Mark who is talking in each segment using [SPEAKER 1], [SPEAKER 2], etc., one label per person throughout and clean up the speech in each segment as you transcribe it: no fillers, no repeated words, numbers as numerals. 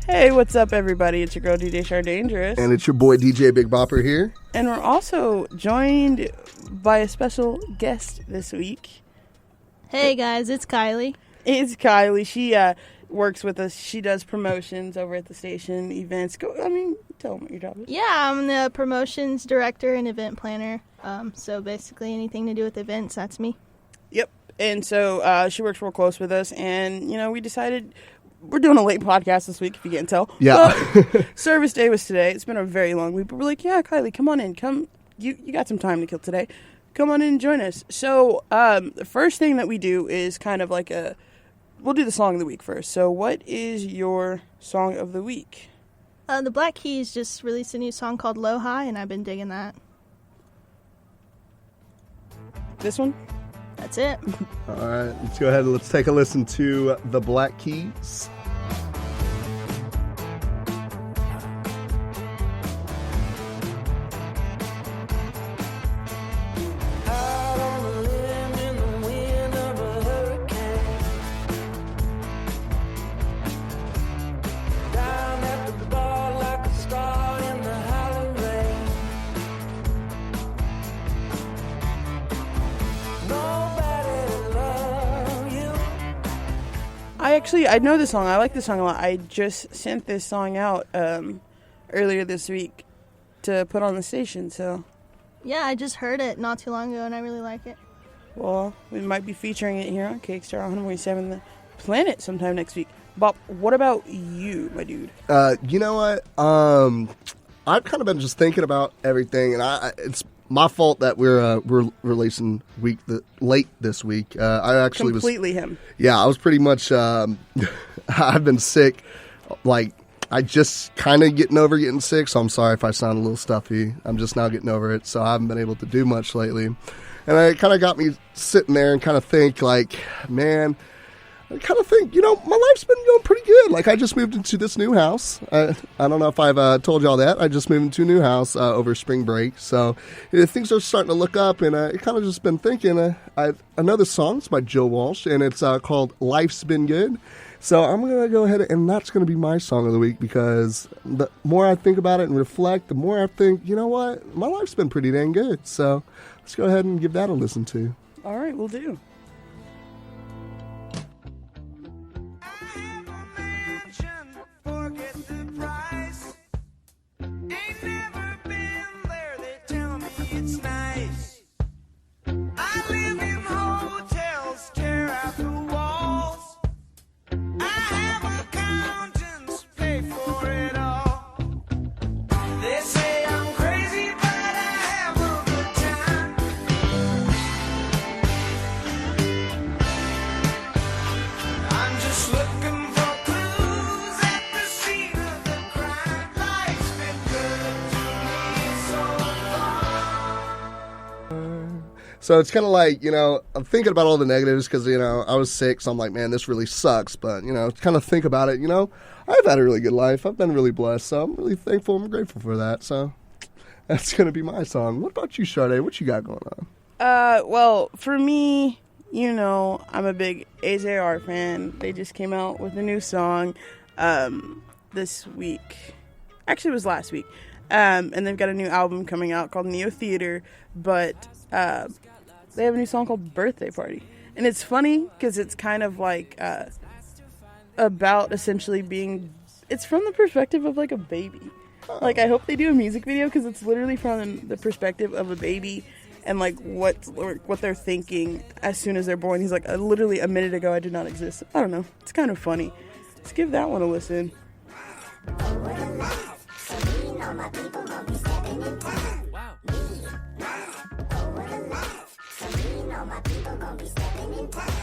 [SPEAKER 1] Hey, what's up, everybody? It's your girl, DJ Chardangerous.
[SPEAKER 2] And it's your boy, DJ Big Bopper here.
[SPEAKER 1] And we're also joined by a special guest this week.
[SPEAKER 3] Hey, guys, it's Kylee.
[SPEAKER 1] It's Kylee. She works with us. She does promotions over at the station, events. Tell them what your job is.
[SPEAKER 3] Yeah, I'm the promotions director and event planner. So basically anything to do with events, that's me.
[SPEAKER 1] Yep. And so she works real close with us. And, we decided... We're doing a late podcast this week, if you can't tell.
[SPEAKER 2] Yeah.
[SPEAKER 1] Service day was today. It's been a very long week. But we're like, yeah, Kylee, come on in. Come. You got some time to kill today. Come on in and join us. So the first thing that we do is kind of like we'll do the song of the week first. So what is your song of the week?
[SPEAKER 3] The Black Keys just released a new song called Low High, and I've been digging that.
[SPEAKER 1] This one?
[SPEAKER 3] That's it.
[SPEAKER 2] All right, let's go ahead and let's take a listen to The Black Keys.
[SPEAKER 1] I know this song. I like this song a lot. I just sent this song out earlier this week to put on the station. So
[SPEAKER 3] yeah, I just heard it not too long ago, and I really like it.
[SPEAKER 1] Well, we might be featuring it here on Kickstarter 147 The Planet sometime next week. Bob, what about you, my dude?
[SPEAKER 2] You know what? I've kind of been just thinking about everything, and it's my fault that we're releasing late this week. I actually
[SPEAKER 1] completely him.
[SPEAKER 2] Yeah, I was pretty much. I've been sick. Like, I just kind of getting over getting sick. So I'm sorry if I sound a little stuffy. I'm just now getting over it. So I haven't been able to do much lately, and it kind of got me sitting there and kind of think like, man. I kind of think, my life's been going pretty good. Like, I just moved into this new house. I don't know if I've told y'all that. I just moved into a new house over spring break. So things are starting to look up, and I kind of just been thinking. Another song, it's by Joe Walsh, and it's called Life's Been Good. So I'm going to go ahead, and that's going to be my song of the week, because the more I think about it and reflect, the more I think, you know what, my life's been pretty dang good. So let's go ahead and give that a listen to.
[SPEAKER 1] All right, we'll do.
[SPEAKER 2] So it's kind of like, I'm thinking about all the negatives because, I was sick. So I'm like, man, this really sucks. But, kind of think about it, I've had a really good life. I've been really blessed. So I'm really thankful and grateful for that. So that's going to be my song. What about you, Chardae? What you got going on?
[SPEAKER 1] Well, for me, I'm a big AZR fan. They just came out with a new song this week. Actually, it was last week. And they've got a new album coming out called Neo Theater. But they have a new song called Birthday Party. And it's funny because it's kind of like about essentially it's from the perspective of like a baby. Like, I hope they do a music video because it's literally from the perspective of a baby and like what they're thinking as soon as they're born. He's like, literally a minute ago I did not exist. I don't know. It's kind of funny. Let's give that one a listen.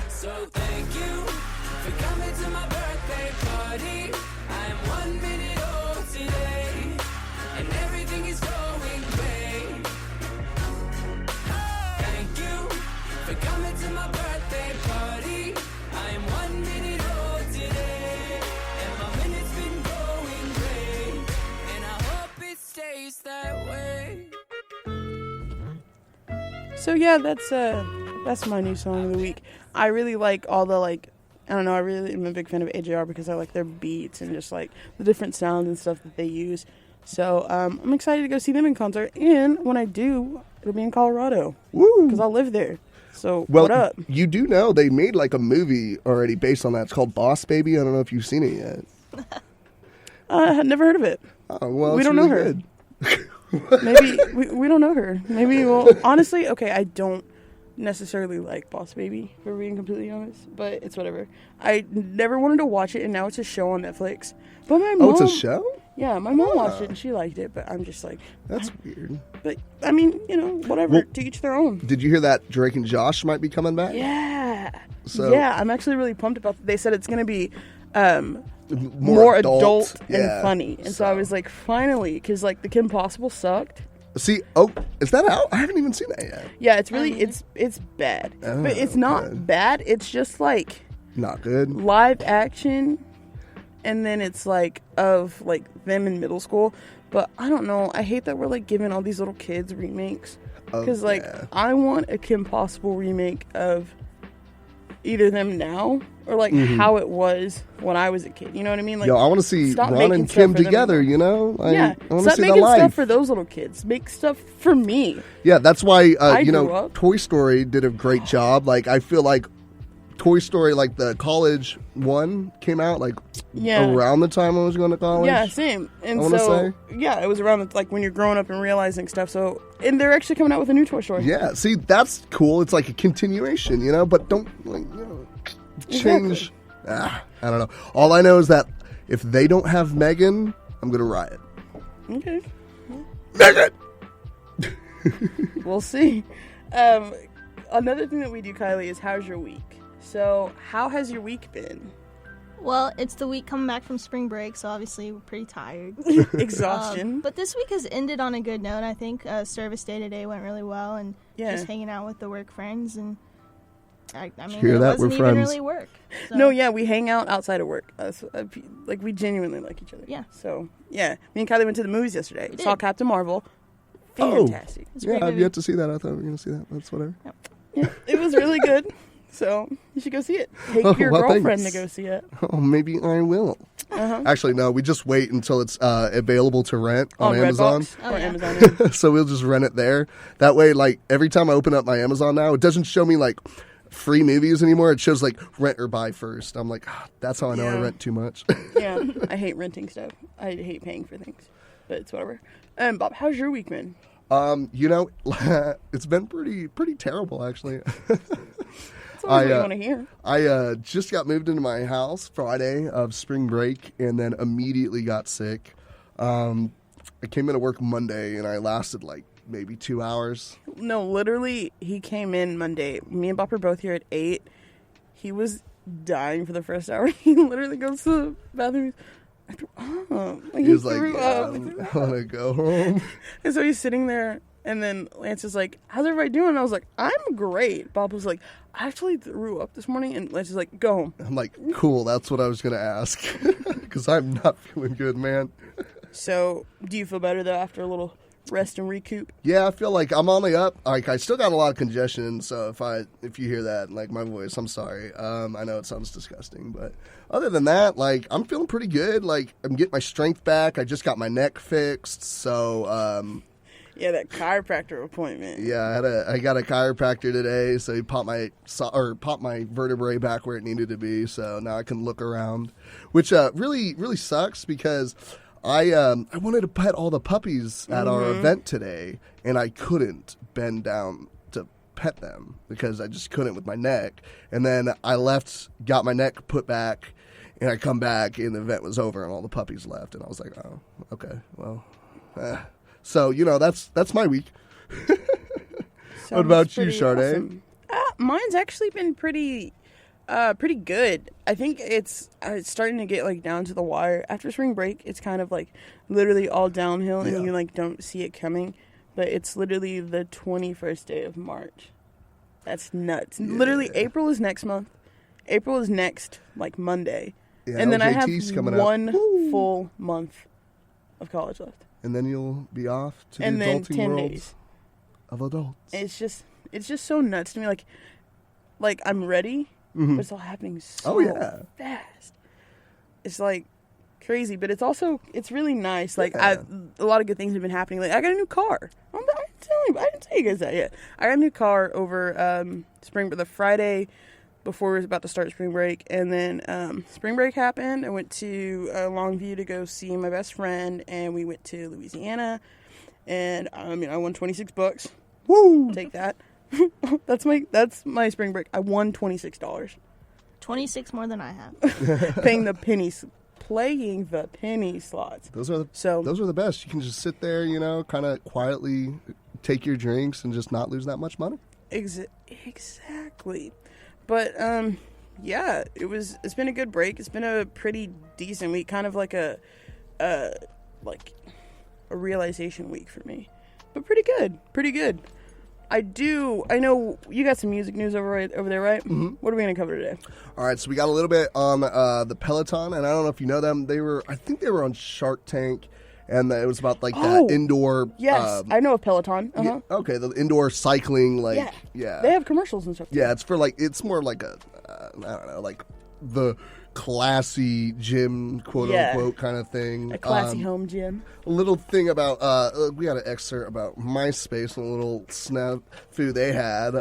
[SPEAKER 4] So thank you for coming to my birthday party. I am 1 minute old today, and everything is going great. Thank you for coming to my birthday party. I am 1 minute old today, and my minute's been going great.
[SPEAKER 1] So yeah, that's my new song of the week. I really like all the I don't know, I really am a big fan of AJR because I like their beats and just like the different sounds and stuff that they use. So I'm excited to go see them in concert, and when I do, it'll be in Colorado.
[SPEAKER 2] Woo!
[SPEAKER 1] Because I'll live there. So
[SPEAKER 2] Well,
[SPEAKER 1] what up?
[SPEAKER 2] you do know they made like a movie already based on that. It's called Boss Baby. I don't know if you've seen it yet.
[SPEAKER 1] I had never heard of it.
[SPEAKER 2] Oh, well,
[SPEAKER 1] We
[SPEAKER 2] it's
[SPEAKER 1] don't know
[SPEAKER 2] really
[SPEAKER 1] her.
[SPEAKER 2] good.
[SPEAKER 1] Maybe we don't know her. Maybe we'll honestly. Okay, I don't necessarily like Boss Baby, if we're being completely honest, but it's whatever. I never wanted to watch it, and now it's a show on Netflix. But my mom,
[SPEAKER 2] Oh, it's a show?
[SPEAKER 1] Yeah, my mom watched it and she liked it, but I'm just like,
[SPEAKER 2] That's weird.
[SPEAKER 1] but I mean, whatever.
[SPEAKER 2] Well,
[SPEAKER 1] to each their own.
[SPEAKER 2] Did you hear that Drake and Josh might be coming back?
[SPEAKER 1] Yeah.
[SPEAKER 2] So-
[SPEAKER 1] yeah, I'm actually really pumped about it. They said it's going to be more adult and
[SPEAKER 2] yeah.
[SPEAKER 1] funny. And so I was like, finally, because like the Kim Possible sucked.
[SPEAKER 2] See, is that out? I haven't even seen that yet.
[SPEAKER 1] Yeah, it's really, it's bad.
[SPEAKER 2] Oh,
[SPEAKER 1] but it's not
[SPEAKER 2] okay.
[SPEAKER 1] bad. It's just like
[SPEAKER 2] Not good.
[SPEAKER 1] live action. And then it's like of like them in middle school. But I don't know. I hate that we're like giving all these little kids remakes. Because like
[SPEAKER 2] yeah.
[SPEAKER 1] I want a Kim Possible remake of either them now or like how it was when I was a kid. You know what I mean? Like,
[SPEAKER 2] Yo, I want to see
[SPEAKER 1] stop
[SPEAKER 2] Ron
[SPEAKER 1] making
[SPEAKER 2] and
[SPEAKER 1] stuff
[SPEAKER 2] Kim
[SPEAKER 1] for them
[SPEAKER 2] together,
[SPEAKER 1] anymore.
[SPEAKER 2] you know? Like,
[SPEAKER 1] Yeah,
[SPEAKER 2] I want to
[SPEAKER 1] stop
[SPEAKER 2] see
[SPEAKER 1] making
[SPEAKER 2] the life.
[SPEAKER 1] stuff for those little kids. Make stuff for me.
[SPEAKER 2] Yeah, that's why,
[SPEAKER 1] I grew up.
[SPEAKER 2] Toy Story did a great job. Like, I feel like Toy Story, like the college one came out, like,
[SPEAKER 1] Yeah.
[SPEAKER 2] around the time I was going to college.
[SPEAKER 1] Yeah, same. And
[SPEAKER 2] I wanna
[SPEAKER 1] so, yeah, it was around like when you're growing up and realizing stuff. So, and they're actually coming out with a new Toy Story.
[SPEAKER 2] Yeah, see, that's cool. It's like a continuation, you know? But don't, like, change. I don't know. All I know is that if they don't have Megan, I'm going to riot.
[SPEAKER 1] Okay.
[SPEAKER 2] Megan!
[SPEAKER 1] We'll see. Another thing that we do, Kylie, is how's your week? So, how has your week been?
[SPEAKER 3] Well, it's the week coming back from spring break, so obviously we're pretty tired.
[SPEAKER 1] Exhaustion.
[SPEAKER 3] But this week has ended on a good note. I think service day today went really well, and
[SPEAKER 1] Yeah.
[SPEAKER 3] just hanging out with the work friends. And I mean,
[SPEAKER 2] Hear
[SPEAKER 3] it
[SPEAKER 2] that?
[SPEAKER 3] wasn't
[SPEAKER 2] We're
[SPEAKER 3] even
[SPEAKER 2] friends.
[SPEAKER 3] really work. So.
[SPEAKER 1] No, yeah, we hang out outside of work. Like, we genuinely like each other.
[SPEAKER 3] Yeah.
[SPEAKER 1] So, yeah. Me and Kylie went to the movies yesterday.
[SPEAKER 3] We
[SPEAKER 1] Saw
[SPEAKER 3] did.
[SPEAKER 1] Captain Marvel.
[SPEAKER 2] Oh.
[SPEAKER 1] Fantastic.
[SPEAKER 3] It's a
[SPEAKER 2] Yeah,
[SPEAKER 3] great
[SPEAKER 2] I've
[SPEAKER 3] movie.
[SPEAKER 2] yet to see that. I thought we were going to see that. That's whatever.
[SPEAKER 1] Yeah, it was really good. So, you should go see it. Take
[SPEAKER 2] Oh,
[SPEAKER 1] your
[SPEAKER 2] well,
[SPEAKER 1] girlfriend
[SPEAKER 2] thanks.
[SPEAKER 1] to go see it.
[SPEAKER 2] Oh, maybe I will.
[SPEAKER 1] Uh-huh.
[SPEAKER 2] Actually, no. We just wait until it's available to rent on Amazon.
[SPEAKER 1] Redbox
[SPEAKER 3] Oh,
[SPEAKER 1] or
[SPEAKER 3] yeah.
[SPEAKER 1] Amazon. Yeah.
[SPEAKER 2] So we'll just rent it there. That way, like, every time I open up my Amazon now, it doesn't show me, like, free movies anymore. It shows, like, rent or buy first. I'm like, that's how I know I
[SPEAKER 1] Yeah.
[SPEAKER 2] rent too much.
[SPEAKER 1] Yeah, I hate renting stuff. I hate paying for things, but it's whatever. Bob, how's your week been?
[SPEAKER 2] It's been pretty terrible, actually.
[SPEAKER 1] That's always what you want to hear.
[SPEAKER 2] I just got moved into my house Friday of spring break and then immediately got sick. I came into work Monday and I lasted like maybe 2 hours.
[SPEAKER 1] No, literally, he came in Monday. Me and Bob were both here at 8. He was dying for the first hour. He literally goes to the bathroom. I threw up. Like,
[SPEAKER 2] He was like,
[SPEAKER 1] threw
[SPEAKER 2] yeah,
[SPEAKER 1] up.
[SPEAKER 2] I want to go home.
[SPEAKER 1] And so he's sitting there, and then Lance is like, how's everybody doing? And I was like, I'm great. Bob was like, I actually threw up this morning. And Lance is like, go home.
[SPEAKER 2] I'm like, cool, that's what I was going to ask. Because I'm not feeling good, man.
[SPEAKER 1] So, do you feel better, though, after a little rest and recoup?
[SPEAKER 2] Yeah, I feel like I'm on the up. Like, I still got a lot of congestion, so if you hear that, like, my voice, I'm sorry. I know it sounds disgusting, but other than that, like, I'm feeling pretty good. Like, I'm getting my strength back. I just got my neck fixed, so,
[SPEAKER 1] Yeah, that chiropractor appointment.
[SPEAKER 2] yeah, I got a chiropractor today, so he popped my vertebrae back where it needed to be, so now I can look around, which really really sucks because I wanted to pet all the puppies at our event today, and I couldn't bend down to pet them because I just couldn't with my neck. And then I left, got my neck put back, and I come back, and the event was over, and all the puppies left, and I was like, oh, okay, well. So, that's my week. What about you,
[SPEAKER 1] pretty
[SPEAKER 2] Chardae?
[SPEAKER 1] awesome. Mine's actually been pretty good. I think it's starting to get like down to the wire. After spring break, it's kind of like literally all downhill, and
[SPEAKER 2] Yeah.
[SPEAKER 1] you like don't see it coming. But it's literally the 21st day of March. That's nuts.
[SPEAKER 2] Yeah.
[SPEAKER 1] Literally, April is next month. April is next, like Monday,
[SPEAKER 2] Yeah,
[SPEAKER 1] and then I have
[SPEAKER 2] LJT's coming up.
[SPEAKER 1] one
[SPEAKER 2] Woo.
[SPEAKER 1] full month of college left,
[SPEAKER 2] And then you'll be off to
[SPEAKER 1] and
[SPEAKER 2] the
[SPEAKER 1] then
[SPEAKER 2] adulting
[SPEAKER 1] 10
[SPEAKER 2] world.
[SPEAKER 1] days.
[SPEAKER 2] of adults.
[SPEAKER 1] It's just so nuts to me. Like I'm ready, but it's all happening so fast. It's like crazy, but it's really nice. Like a lot of good things have been happening. Like I got a new car. I didn't tell you guys that yet. I got a new car over the Friday before we was about to start spring break, and then spring break happened. I went to Longview to go see my best friend, and we went to Louisiana, and I won $26.
[SPEAKER 2] Woo!
[SPEAKER 1] Take that. that's my spring break. I won $26.
[SPEAKER 3] 26 more than I have.
[SPEAKER 1] Playing the penny slots.
[SPEAKER 2] Those are the best. You can just sit there, kind of quietly take your drinks and just not lose that much money.
[SPEAKER 1] Exactly. But it's been a good break. It's been a pretty decent week, kind of like a realization week for me. But pretty good. I know you got some music news over there, right? Mm-hmm. What are we going to cover today?
[SPEAKER 2] All right, so we got a little bit on the Peloton, and I don't know if you know them. I think they were on Shark Tank, and it was about that indoor.
[SPEAKER 1] Yes, I know of Peloton. Uh-huh.
[SPEAKER 2] Yeah, okay, the indoor cycling, yeah.
[SPEAKER 1] They have commercials and stuff. Too.
[SPEAKER 2] Yeah, it's more like a, I don't know, like the classy gym, quote unquote, kind of thing.
[SPEAKER 1] A classy home gym.
[SPEAKER 2] A little thing about we got an excerpt about Myspace and a little snafu they had.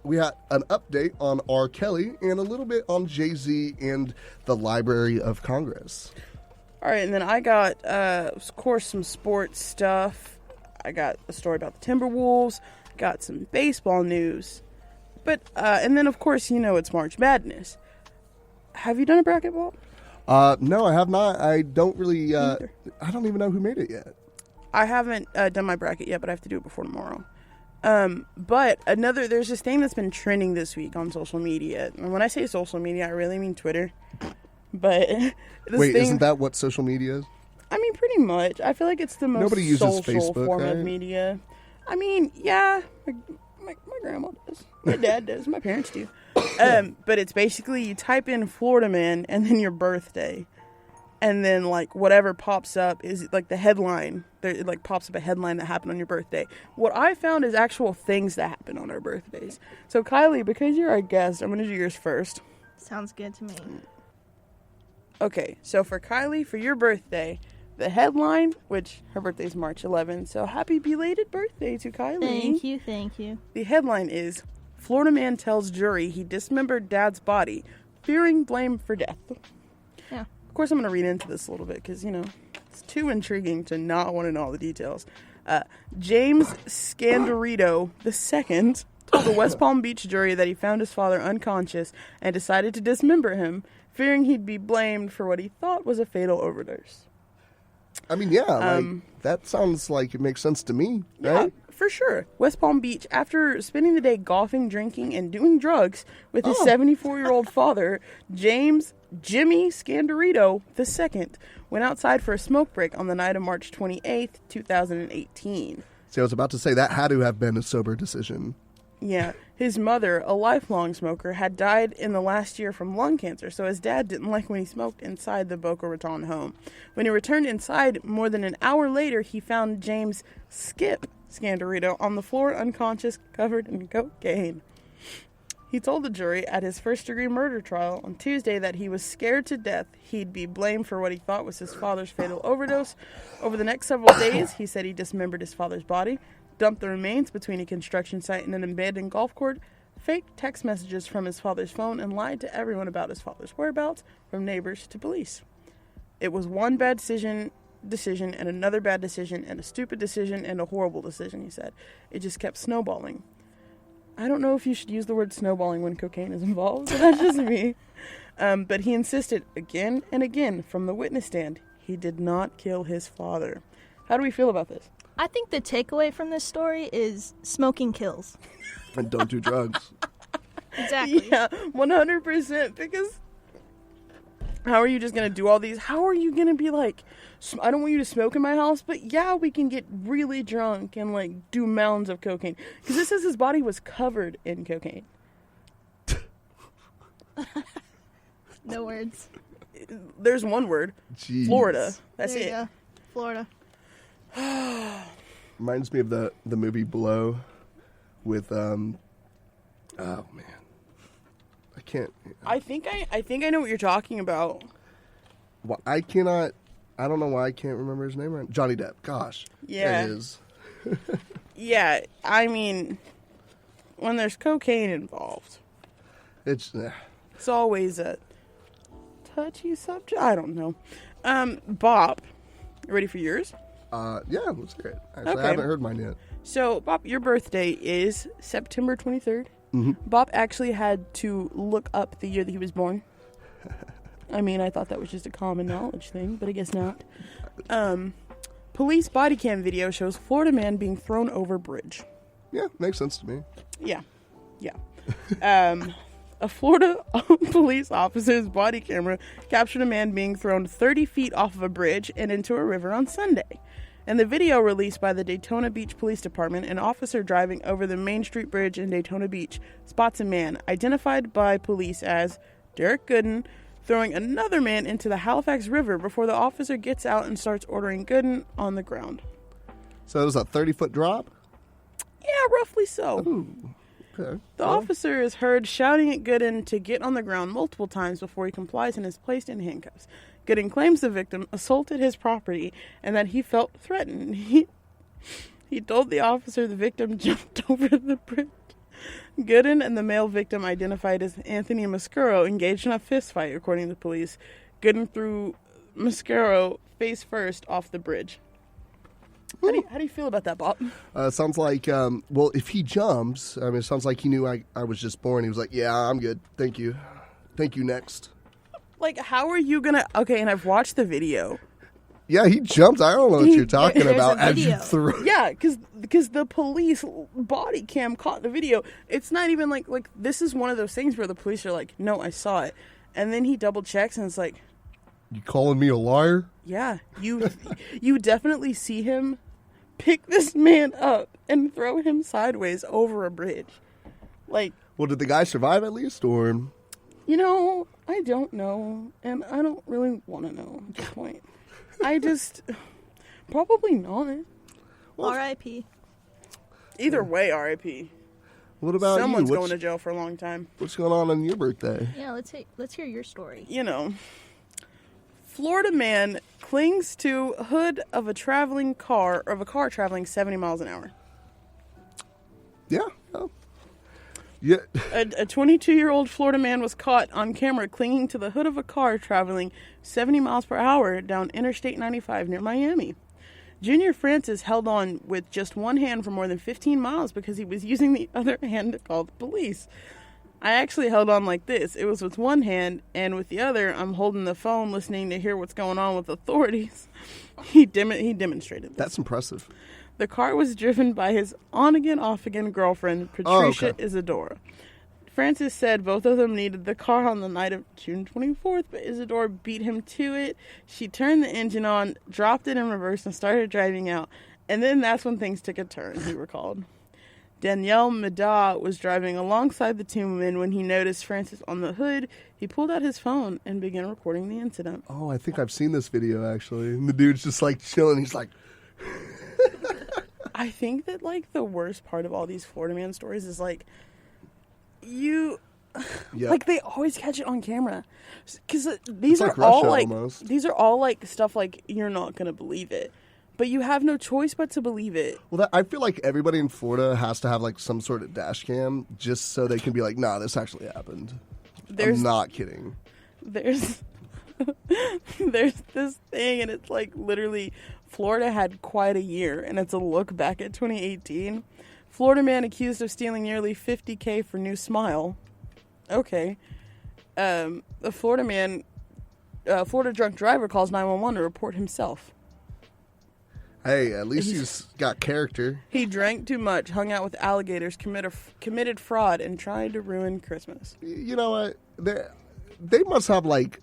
[SPEAKER 2] We had an update on R.Kelly and a little bit on Jay-Z and the Library of Congress.
[SPEAKER 1] All right, and then I got, of course, some sports stuff. I got a story about the Timberwolves. Got some baseball news. But and then, of course, it's March Madness. Have you done a bracket, Bob?
[SPEAKER 2] No, I have not. I don't really, I don't even know who made it yet.
[SPEAKER 1] I haven't done my bracket yet, but I have to do it before tomorrow. But there's this thing that's been trending this week on social media. And when I say social media, I really mean Twitter. But
[SPEAKER 2] isn't that what social media is?
[SPEAKER 1] I mean, pretty much. I feel like it's the most
[SPEAKER 2] Nobody uses
[SPEAKER 1] social
[SPEAKER 2] Facebook,
[SPEAKER 1] form
[SPEAKER 2] right?
[SPEAKER 1] of media. I mean, yeah, my grandma does. My dad does. My parents do. But it's basically you type in Florida Man and then your birthday. And then, whatever pops up is, the headline. It, pops up a headline that happened on your birthday. What I found is actual things that happen on our birthdays. So, Kylee, because you're our guest, I'm going to do yours first.
[SPEAKER 3] Sounds good to me.
[SPEAKER 1] Okay, so for Kylee, for your birthday, the headline, which her birthday's March 11th, so happy belated birthday to Kylee.
[SPEAKER 3] Thank you.
[SPEAKER 1] The headline is, Florida man tells jury he dismembered dad's body, fearing blame for death.
[SPEAKER 3] Yeah.
[SPEAKER 1] Of course, I'm going to read into this a little bit because, it's too intriguing to not want to know all the details. James Scandarito II told the West Palm Beach jury that he found his father unconscious and decided to dismember him, fearing he'd be blamed for what he thought was a fatal overdose.
[SPEAKER 2] I mean, yeah, that sounds like it makes sense to me, right?
[SPEAKER 1] Yeah, for sure. West Palm Beach, after spending the day golfing, drinking, and doing drugs with his 74-year-old father, Jimmy Scandarito II, went outside for a smoke break on the night of March 28th, 2018.
[SPEAKER 2] See, I was about to say that had to have been a sober decision.
[SPEAKER 1] Yeah. His mother, a lifelong smoker, had died in the last year from lung cancer, so his dad didn't like when he smoked inside the Boca Raton home. When he returned inside more than an hour later, he found James Skip Scandarito on the floor, unconscious, covered in cocaine. He told the jury at his first-degree murder trial on Tuesday that he was scared to death he'd be blamed for what he thought was his father's fatal overdose. Over the next several days, he said he dismembered his father's body, dumped the remains between a construction site and an abandoned golf court, faked text messages from his father's phone, and lied to everyone about his father's whereabouts, from neighbors to police. It was one bad decision and another bad decision and a stupid decision and a horrible decision, he said. It just kept snowballing. I don't know if you should use the word snowballing when cocaine is involved, but that's just me. But he insisted again and again from the witness stand he did not kill his father. How do we feel about this?
[SPEAKER 3] I think the takeaway from this story is smoking kills.
[SPEAKER 2] And don't do drugs.
[SPEAKER 3] Exactly.
[SPEAKER 1] Yeah, 100%. Because how are you just going to do all these? How are you going to be like, I don't want you to smoke in my house, but yeah, we can get really drunk and do mounds of cocaine. Because this says his body was covered in cocaine.
[SPEAKER 3] No words.
[SPEAKER 1] There's one word.
[SPEAKER 2] Jeez.
[SPEAKER 1] Florida. That's
[SPEAKER 3] there you
[SPEAKER 1] it.
[SPEAKER 3] go. Florida.
[SPEAKER 2] Reminds me of the movie Blow with oh man, I can't.
[SPEAKER 1] I think I know what you're talking about.
[SPEAKER 2] Well, I cannot. I don't know why I can't remember his name right. Johnny Depp. Gosh.
[SPEAKER 1] Yeah.
[SPEAKER 2] There it is.
[SPEAKER 1] Yeah, I mean, when there's cocaine involved,
[SPEAKER 2] It's
[SPEAKER 1] it's always a touchy subject. I don't know. Bopp, you ready for yours?
[SPEAKER 2] yeah. Let's hear it. Actually,
[SPEAKER 1] Okay.
[SPEAKER 2] I haven't heard mine yet.
[SPEAKER 1] So, Bopp, your birthday is September 23rd.
[SPEAKER 2] Mm-hmm.
[SPEAKER 1] Bopp actually had to look up the year that he was born. I mean, I thought that was just a common knowledge thing, but I guess not. Police body cam video shows Florida man being thrown over bridge.
[SPEAKER 2] Yeah, makes sense to me.
[SPEAKER 1] Yeah. A Florida police officer's body camera captured a man being thrown 30 feet off of a bridge and into a river on Sunday. In the video released by the Daytona Beach Police Department, an officer driving over the Main Street Bridge in Daytona Beach spots a man, identified by police as Derek Gooden, throwing another man into the Halifax River before the officer gets out and starts ordering Gooden on the ground.
[SPEAKER 2] So it was a 30-foot drop?
[SPEAKER 1] Yeah, roughly so.
[SPEAKER 2] Ooh, okay.
[SPEAKER 1] The officer is heard shouting at Gooden to get on the ground multiple times before he complies and is placed in handcuffs. Gooden claims the victim assaulted his property and that he felt threatened. He told the officer the victim jumped over the bridge. Gooden and the male victim, identified as Anthony Mascaro, engaged in a fistfight, according to police. Gooden threw Mascaro face first off the bridge. How do you feel about that, Bob?
[SPEAKER 2] Sounds like, well, if he jumps, I mean, it sounds like he knew I was just born. He was like, yeah, I'm good. Thank you. Thank you, next.
[SPEAKER 1] Like, how are you gonna... Okay, and I've watched the video.
[SPEAKER 2] Yeah, he jumped. I don't know what you're talking
[SPEAKER 3] There's
[SPEAKER 2] about
[SPEAKER 3] a
[SPEAKER 2] as you
[SPEAKER 3] video.
[SPEAKER 2] threw.
[SPEAKER 1] Yeah, because the police body cam caught the video. It's not even like this is one of those things where the police are like, no, I saw it. And then he double checks and it's like,
[SPEAKER 2] You calling me a liar?
[SPEAKER 1] yeah, you definitely see him pick this man up and throw him sideways over a bridge. Like,
[SPEAKER 2] Well, did the guy survive at least, or?
[SPEAKER 1] you know, I don't know, and I don't really want to know at this point. I just probably not.
[SPEAKER 3] R.I.P.
[SPEAKER 1] Either way, R.I.P.
[SPEAKER 2] What about
[SPEAKER 1] Someone's
[SPEAKER 2] you?
[SPEAKER 1] going to jail for a long time.
[SPEAKER 2] What's going on your birthday?
[SPEAKER 3] Yeah, let's hear your story.
[SPEAKER 1] You know, Florida man clings to hood of a car traveling 70 miles an hour.
[SPEAKER 2] Yeah. Oh. Yeah.
[SPEAKER 1] A 22-year-old Florida man was caught on camera clinging to the hood of a car traveling 70 miles per hour down Interstate 95 near Miami. Junior Francis held on with just one hand for more than 15 miles because he was using the other hand to call the police. I actually held on like this. It was with one hand, and with the other, I'm holding the phone listening to hear what's going on with authorities. He demonstrated this.
[SPEAKER 2] That's impressive.
[SPEAKER 1] The car was driven by his on-again, off-again girlfriend, Patricia
[SPEAKER 2] okay.
[SPEAKER 1] Isadora. Francis said both of them needed the car on the night of June 24th, but Isadora beat him to it. She turned the engine on, dropped it in reverse, and started driving out. And then that's when things took a turn, he recalled. Danielle Meda was driving alongside the two men when he noticed Francis on the hood. He pulled out his phone and began recording the incident.
[SPEAKER 2] Oh, I think I've seen this video, actually. And the dude's just, like, chilling. He's like...
[SPEAKER 1] I think that, like, the worst part of all these Florida man stories is, like, you...
[SPEAKER 2] Yeah.
[SPEAKER 1] Like, they always catch it on camera. Because these
[SPEAKER 2] It's
[SPEAKER 1] are
[SPEAKER 2] like
[SPEAKER 1] all,
[SPEAKER 2] Russia
[SPEAKER 1] like...
[SPEAKER 2] almost.
[SPEAKER 1] These are all, like, stuff, like, you're not going to believe it. But you have no choice but to believe it.
[SPEAKER 2] Well, I feel like everybody in Florida has to have, like, some sort of dash cam just so they can be like, nah, this actually happened. I'm not kidding.
[SPEAKER 1] There's this thing, and it's, like, literally... Florida had quite a year, and it's a look back at 2018. Florida man accused of stealing nearly $50,000 for new smile. Okay. The Florida drunk driver calls 911 to report himself.
[SPEAKER 2] Hey, at least he's got character.
[SPEAKER 1] He drank too much, hung out with alligators, committed fraud, and tried to ruin Christmas.
[SPEAKER 2] You know what? They must have, like,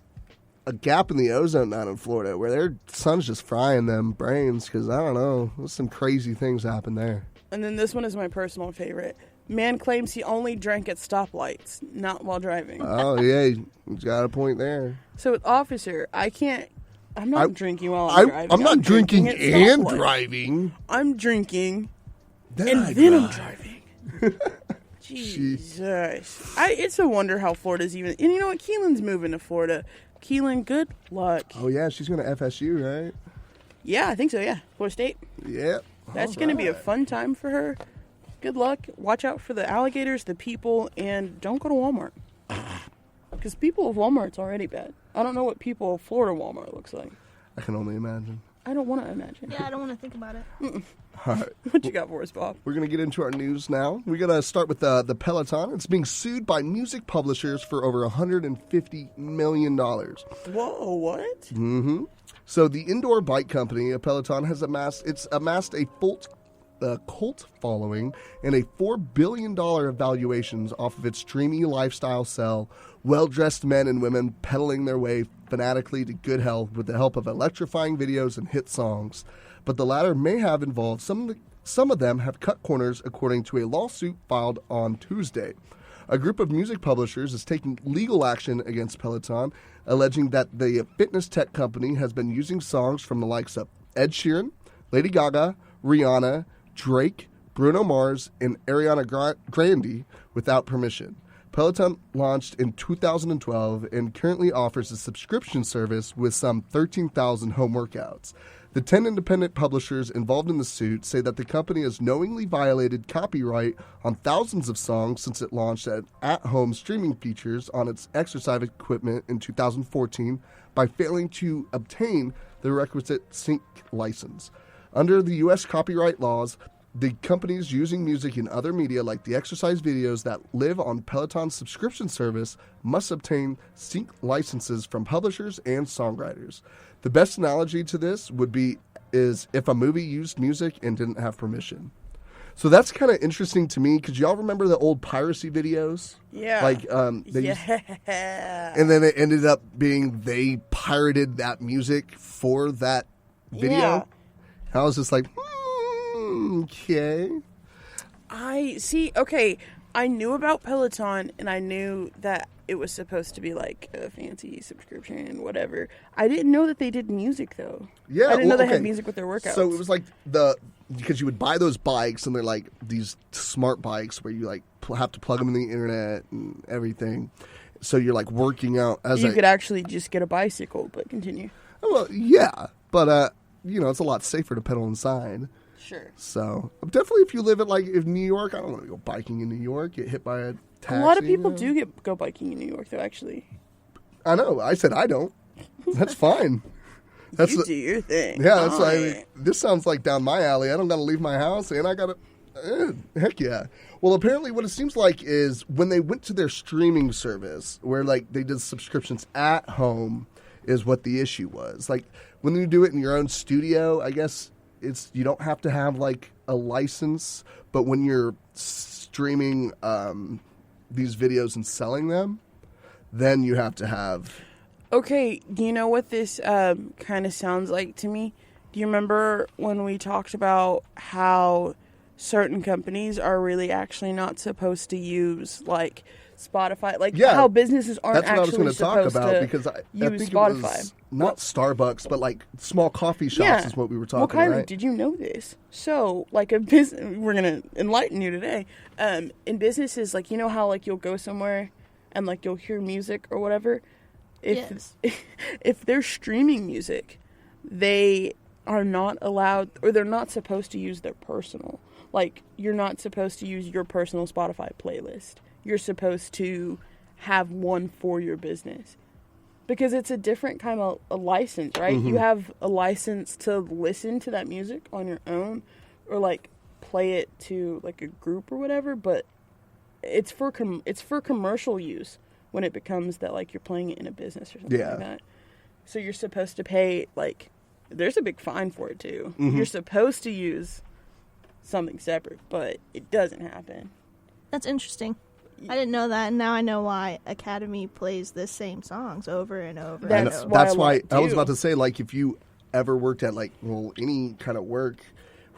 [SPEAKER 2] a gap in the ozone down in Florida where their sun's just frying them brains because, I don't know, there's some crazy things happen there.
[SPEAKER 1] And then this one is my personal favorite. Man claims he only drank at stoplights, not while driving.
[SPEAKER 2] Oh, yeah, he's got a point there.
[SPEAKER 1] So, officer, I can't I'm not drinking while I'm driving.
[SPEAKER 2] I'm not drinking
[SPEAKER 1] at
[SPEAKER 2] and
[SPEAKER 1] stoplight.
[SPEAKER 2] driving.
[SPEAKER 1] I'm drinking
[SPEAKER 2] Then
[SPEAKER 1] and
[SPEAKER 2] I
[SPEAKER 1] then I'm
[SPEAKER 2] drive.
[SPEAKER 1] driving. Jesus. It's a wonder how Florida's even... And you know what? Keelan's moving to Florida. Keelan, good luck.
[SPEAKER 2] Oh, yeah, she's going to FSU, right?
[SPEAKER 1] Yeah, I think so, yeah. Florida State.
[SPEAKER 2] Yeah.
[SPEAKER 1] That's going to be a fun time for her. Good luck. Watch out for the alligators, the people, and don't go to Walmart. Because people of Walmart's already bad. I don't know what people of Florida Walmart looks like.
[SPEAKER 2] I can only imagine.
[SPEAKER 1] I don't want to imagine.
[SPEAKER 3] Yeah, I don't want to think about it.
[SPEAKER 2] All right.
[SPEAKER 1] What you got for us, Bob?
[SPEAKER 2] We're going to get into our news now. We're going to start with the Peloton. It's being sued by music publishers for over $150 million.
[SPEAKER 1] Whoa, what?
[SPEAKER 2] Mm-hmm. So the indoor bike company, Peloton, has amassed a cult following and a $4 billion valuations off of its dreamy lifestyle sell, well-dressed men and women pedaling their way fanatically to good health with the help of electrifying videos and hit songs. But the latter may have involved some of them have cut corners, according to a lawsuit filed on Tuesday. A group of music publishers is taking legal action against Peloton, alleging that the fitness tech company has been using songs from the likes of Ed Sheeran, Lady Gaga, Rihanna, Drake, Bruno Mars, and Ariana Grande without permission. Peloton launched in 2012 and currently offers a subscription service with some 13,000 home workouts. The 10 independent publishers involved in the suit say that the company has knowingly violated copyright on thousands of songs since it launched at-home streaming features on its exercise equipment in 2014 by failing to obtain the requisite sync license. Under the U.S. copyright laws, the companies using music in other media like the exercise videos that live on Peloton's subscription service must obtain sync licenses from publishers and songwriters. The best analogy to this is if a movie used music and didn't have permission. So that's kind of interesting to me because y'all remember the old piracy videos?
[SPEAKER 1] Yeah.
[SPEAKER 2] Like, and then it ended up being they pirated that music for that video.
[SPEAKER 1] Yeah.
[SPEAKER 2] I was just like, okay.
[SPEAKER 1] I knew about Peloton and I knew that it was supposed to be like a fancy subscription, whatever. I didn't know that they did music though.
[SPEAKER 2] Yeah,
[SPEAKER 1] I didn't know they had music with their workouts.
[SPEAKER 2] So it was like because you would buy those bikes and they're like these smart bikes where you like have to plug them in the internet and everything. So you're like working out as
[SPEAKER 1] you could actually just get a bicycle, but continue.
[SPEAKER 2] Well, yeah, but it's a lot safer to pedal inside.
[SPEAKER 1] Sure.
[SPEAKER 2] So definitely, if you live in New York, I don't want to go biking in New York. Get hit by a taxi.
[SPEAKER 1] A lot of people do go biking in New York, though. Actually,
[SPEAKER 2] I know. I said I don't. That's fine.
[SPEAKER 1] You do your thing.
[SPEAKER 2] Yeah, that's why. This sounds like down my alley. I don't got to leave my house, and I got to. Heck yeah. Well, apparently, what it seems like is when they went to their streaming service, where like they did subscriptions at home, is what the issue was. Like when you do it in your own studio, I guess. You don't have to have like a license, but when you're streaming these videos and selling them, then you have to have.
[SPEAKER 1] Okay, do you know what this kind of sounds like to me? Do you remember when we talked about how certain companies are really actually not supposed to use like Spotify, how businesses aren't actually supposed to
[SPEAKER 2] because I
[SPEAKER 1] use
[SPEAKER 2] think
[SPEAKER 1] Spotify?
[SPEAKER 2] It was not Starbucks, but like small coffee shops is what we were talking about. Right?
[SPEAKER 1] Did you know this? So, like a business, we're gonna enlighten you today. In businesses, like how like you'll go somewhere and like you'll hear music or whatever. If they're streaming music, they are not allowed, or they're not supposed to use their personal. Like you're not supposed to use your personal Spotify playlist. You're supposed to have one for your business because it's a different kind of a license, right? Mm-hmm. You have a license to listen to that music on your own or like play it to like a group or whatever, but it's for commercial use when it becomes that like you're playing it in a business or something like that. So you're supposed to pay like there's a big fine for it too. Mm-hmm. You're supposed to use something separate, but it doesn't happen.
[SPEAKER 3] That's interesting. I didn't know that, and now I know why Academy plays the same songs over and over.
[SPEAKER 2] That's why I was about to say, like, if you ever worked at any kind of work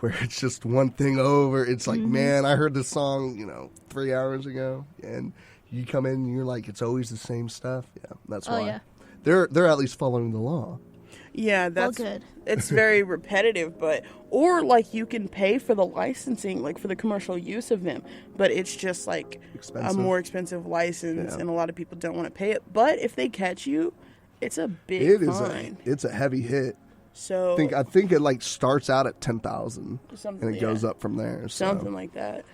[SPEAKER 2] where it's just one thing over, it's like, man, I heard this song, 3 hours ago, and you come in and you're like, it's always the same stuff. Yeah, that's why. Yeah. They're at least following the law.
[SPEAKER 1] Yeah, that's
[SPEAKER 3] good.
[SPEAKER 1] It's very repetitive, or like you can pay for the licensing, like for the commercial use of them, but it's just like
[SPEAKER 2] Expensive.
[SPEAKER 1] a more expensive license,
[SPEAKER 2] Yeah.
[SPEAKER 1] and a lot of people don't want to pay it. But if they catch you, it's a big fine.
[SPEAKER 2] It's a heavy hit.
[SPEAKER 1] So
[SPEAKER 2] I think it like starts out at 10,000
[SPEAKER 1] Something,
[SPEAKER 2] and it goes up from there. So.
[SPEAKER 1] something like that.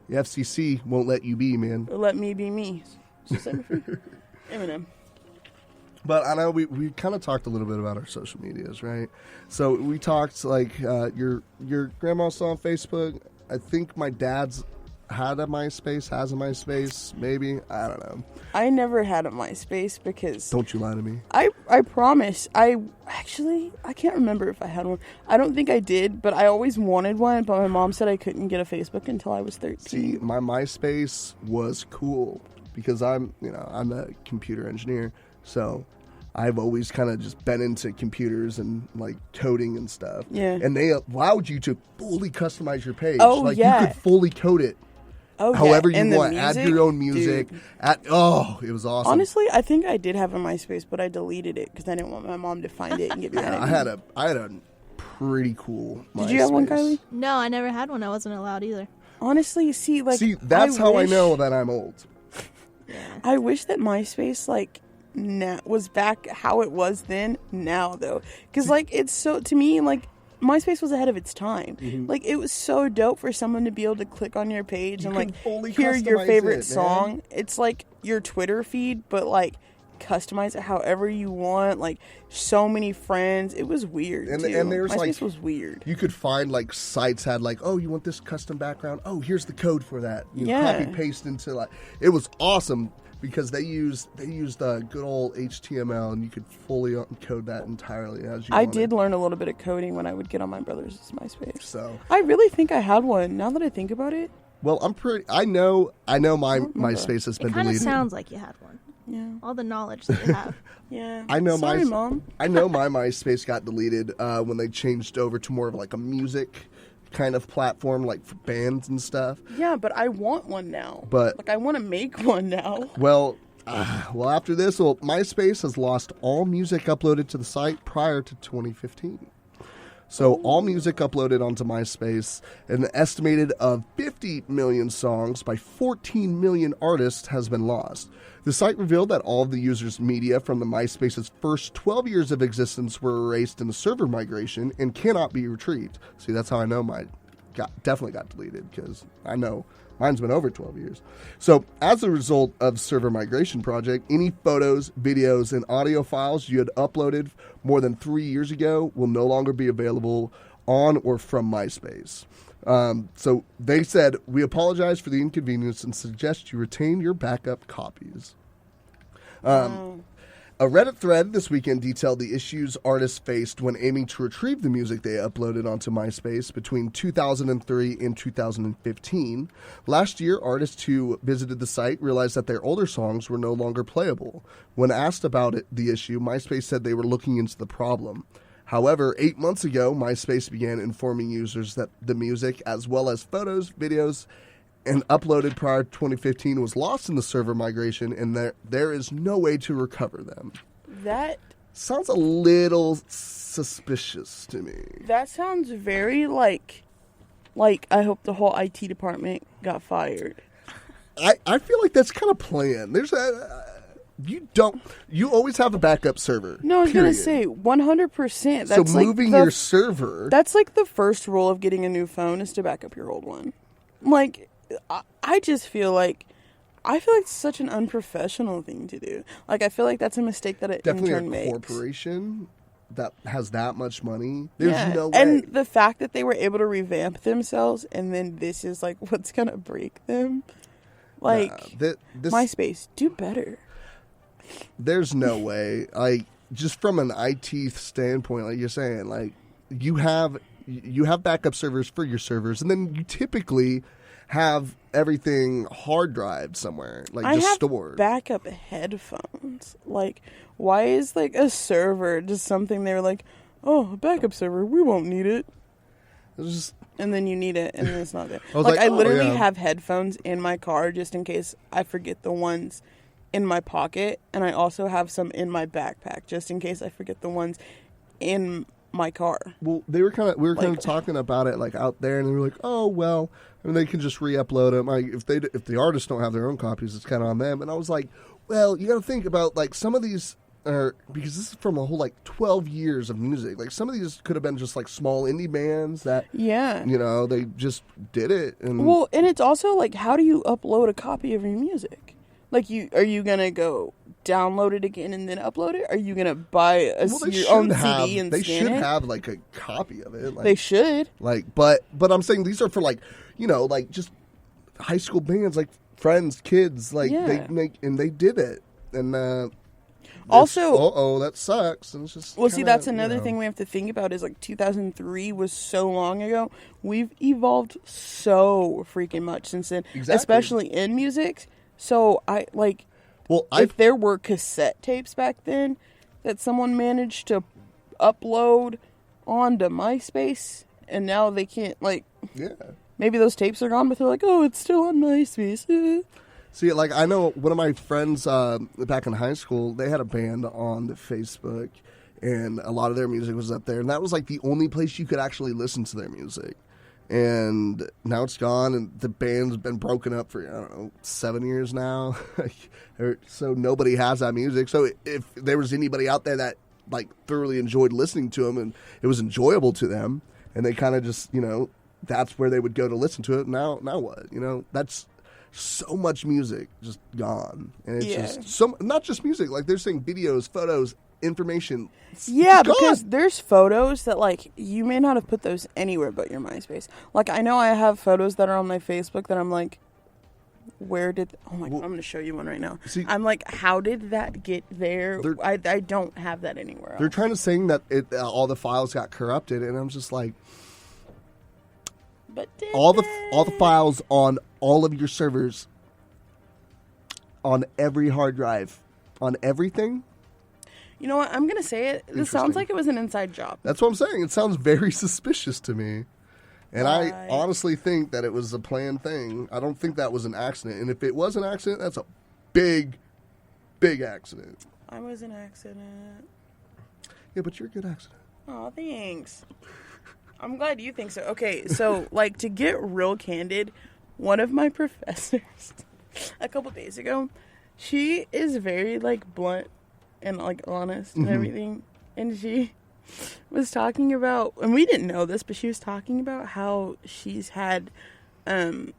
[SPEAKER 2] The FCC won't let you be, man.
[SPEAKER 1] Or let me be me. So set me free. Eminem.
[SPEAKER 2] But I know we kind of talked a little bit about our social medias, right? So we talked like your grandma's still on Facebook. I think my dad's has a MySpace, maybe. I don't know.
[SPEAKER 1] I never had a MySpace because
[SPEAKER 2] Don't you lie to me.
[SPEAKER 1] I promise. I can't remember if I had one. I don't think I did, but I always wanted one, but my mom said I couldn't get a Facebook until I was 13.
[SPEAKER 2] See, my MySpace was cool because I'm a computer engineer, so I've always kind of just been into computers and like coding and stuff.
[SPEAKER 1] Yeah.
[SPEAKER 2] And they allowed you to fully customize your page.
[SPEAKER 1] Oh,
[SPEAKER 2] like
[SPEAKER 1] yeah.
[SPEAKER 2] you could fully code it.
[SPEAKER 1] Oh,
[SPEAKER 2] However
[SPEAKER 1] yeah.
[SPEAKER 2] you
[SPEAKER 1] And the
[SPEAKER 2] want, add
[SPEAKER 1] music,
[SPEAKER 2] your own music.
[SPEAKER 1] dude.
[SPEAKER 2] It was awesome.
[SPEAKER 1] Honestly, I think I did have a MySpace, but I deleted it because I didn't want my mom to find it and get mad at me.
[SPEAKER 2] I had a pretty cool MySpace.
[SPEAKER 1] Did you have one, Kylie?
[SPEAKER 3] No, I never had one. I wasn't allowed either.
[SPEAKER 1] Honestly, see,
[SPEAKER 2] that's how I
[SPEAKER 1] wish-
[SPEAKER 2] know that I'm old.
[SPEAKER 1] I wish that MySpace was back how it was then. Now though, because it's so to me MySpace was ahead of its time.
[SPEAKER 2] Mm-hmm.
[SPEAKER 1] It was so dope for someone to be able to click on your page
[SPEAKER 2] You
[SPEAKER 1] and
[SPEAKER 2] can fully
[SPEAKER 1] hear your
[SPEAKER 2] customize
[SPEAKER 1] favorite
[SPEAKER 2] it,
[SPEAKER 1] song.
[SPEAKER 2] man.
[SPEAKER 1] It's like your Twitter feed, but customize it however you want. So many friends. It was weird.
[SPEAKER 2] And
[SPEAKER 1] too.
[SPEAKER 2] there's
[SPEAKER 1] MySpace was weird.
[SPEAKER 2] You could find sites had oh, you want this custom background? Oh, here's the code for that.
[SPEAKER 1] Yeah.
[SPEAKER 2] Copy paste into it was awesome because they used good old HTML and you could fully code that entirely as you
[SPEAKER 1] I
[SPEAKER 2] wanted.
[SPEAKER 1] did learn a little bit of coding when I would get on my brother's MySpace.
[SPEAKER 2] So
[SPEAKER 1] I really think I had one. Now that I think about it,
[SPEAKER 2] well, I know my
[SPEAKER 1] remember.
[SPEAKER 2] MySpace has been
[SPEAKER 3] It kind of
[SPEAKER 2] deleted.
[SPEAKER 3] sounds like you had one.
[SPEAKER 1] yeah,
[SPEAKER 3] All the knowledge that you have.
[SPEAKER 1] yeah.
[SPEAKER 2] I know
[SPEAKER 1] Sorry, Mom.
[SPEAKER 2] I know my MySpace got deleted when they changed over to more of a music kind of platform, for bands and stuff.
[SPEAKER 1] Yeah, but I want one now.
[SPEAKER 2] But-
[SPEAKER 1] I want to make one now.
[SPEAKER 2] Well, after this, MySpace has lost all music uploaded to the site prior to 2015. So all music uploaded onto MySpace, an estimated of 50 million songs by 14 million artists has been lost. The site revealed that all of the users' media from the MySpace's first 12 years of existence were erased in the server migration and cannot be retrieved. See, that's how I know mine definitely got deleted, because I know mine's been over 12 years. So, as a result of server migration project, any photos, videos, and audio files you had uploaded more than 3 years ago will no longer be available on or from MySpace. So they said, we apologize for the inconvenience and suggest you retain your backup copies. A Reddit thread this weekend detailed the issues artists faced when aiming to retrieve the music they uploaded onto MySpace between 2003 and 2015. Last year, artists who visited the site realized that their older songs were no longer playable. When asked about the issue, MySpace said they were looking into the problem. However, 8 months ago, MySpace began informing users that the music, as well as photos, videos, and uploaded prior to 2015 was lost in the server migration, and there is no way to recover them.
[SPEAKER 1] That
[SPEAKER 2] Sounds a little suspicious to me.
[SPEAKER 1] that sounds very like I hope the whole IT department got fired.
[SPEAKER 2] I feel like that's kind of planned. There's you always have a backup server.
[SPEAKER 1] No, I was gonna
[SPEAKER 2] period.
[SPEAKER 1] say 100%.
[SPEAKER 2] So moving your server.
[SPEAKER 1] That's the first rule of getting a new phone is to back up your old one. I just feel like it's such an unprofessional thing to do. I feel like that's a mistake that an
[SPEAKER 2] Definitely
[SPEAKER 1] intern
[SPEAKER 2] a
[SPEAKER 1] makes.
[SPEAKER 2] corporation that has that much money. There's no way.
[SPEAKER 1] And the fact that they were able to revamp themselves and then this is what's gonna break them.
[SPEAKER 2] This,
[SPEAKER 1] MySpace, do better.
[SPEAKER 2] there's no way. Just from an IT standpoint, like you're saying, you have backup servers for your servers, and then you typically have everything hard drive somewhere,
[SPEAKER 1] I
[SPEAKER 2] just
[SPEAKER 1] have
[SPEAKER 2] stored.
[SPEAKER 1] backup headphones. Why is a server just something they're oh, a backup server, we won't need it.
[SPEAKER 2] It's just,
[SPEAKER 1] And then you need it, and then it's not there.
[SPEAKER 2] I was
[SPEAKER 1] I
[SPEAKER 2] oh,
[SPEAKER 1] literally
[SPEAKER 2] yeah.
[SPEAKER 1] have headphones in my car just in case I forget the ones in my pocket, and I also have some in my backpack just in case I forget the ones in my car.
[SPEAKER 2] Well, we were kind of talking about it like out there, and they were like, "Oh well, I mean, they can just re-upload them. Like if the artists don't have their own copies, it's kind of on them." And I was like, "Well, you got to think about like some of these are because this is from a whole like 12 years of music. Like some of these could have been just like small indie bands that they just did it. And
[SPEAKER 1] well, and it's also like, how do you upload a copy of your music? Like, are you gonna go download it again and then upload it? Are you gonna buy your own CD and
[SPEAKER 2] they
[SPEAKER 1] scan
[SPEAKER 2] should
[SPEAKER 1] it?
[SPEAKER 2] have like a copy of it. Like,
[SPEAKER 1] they should.
[SPEAKER 2] Like, but I'm saying these are for like like just high school bands, like friends, kids, like they did it, and
[SPEAKER 1] also
[SPEAKER 2] that sucks. And it's just
[SPEAKER 1] that's another thing we have to think about is like 2003 was so long ago. We've evolved so freaking much since then, especially in music. So if there were cassette tapes back then that someone managed to upload onto MySpace, and now they can't, maybe those tapes are gone, but they're like, oh, it's still on MySpace.
[SPEAKER 2] See, like, I know one of my friends back in high school, they had a band on the Facebook, and a lot of their music was up there, and that was like the only place you could actually listen to their music. And now it's gone, and the band's been broken up for, I don't know, 7 years now. So nobody has that music. So if there was anybody out there that, like, thoroughly enjoyed listening to them and it was enjoyable to them, and they kind of just, that's where they would go to listen to it, now what? That's so much music just gone. And it's just not just music. Like, they're saying videos, photos, information.
[SPEAKER 1] Yeah, because there's photos that, like, you may not have put those anywhere but your MySpace. Like, I know I have photos that are on my Facebook that I'm like, where did... Oh, my God, I'm going to show you one right now. See, I'm like, how did that get there? I don't have that anywhere else.
[SPEAKER 2] They're trying to say that all the files got corrupted, and I'm just like...
[SPEAKER 1] But
[SPEAKER 2] all the files on all of your servers, on every hard drive, on everything...
[SPEAKER 1] You know what? I'm going to say it. This sounds like it was an inside job.
[SPEAKER 2] That's what I'm saying. It sounds very suspicious to me. And I honestly think that it was a planned thing. I don't think that was an accident. And if it was an accident, that's a big, big accident.
[SPEAKER 1] I was an accident.
[SPEAKER 2] Yeah, but you're a good accident.
[SPEAKER 1] Oh, thanks. I'm glad you think so. Okay, so, like, to get real candid, one of my professors a couple days ago, she is very, like, blunt and like honest and everything, and she was talking about, and we didn't know this, but she was talking about how she's had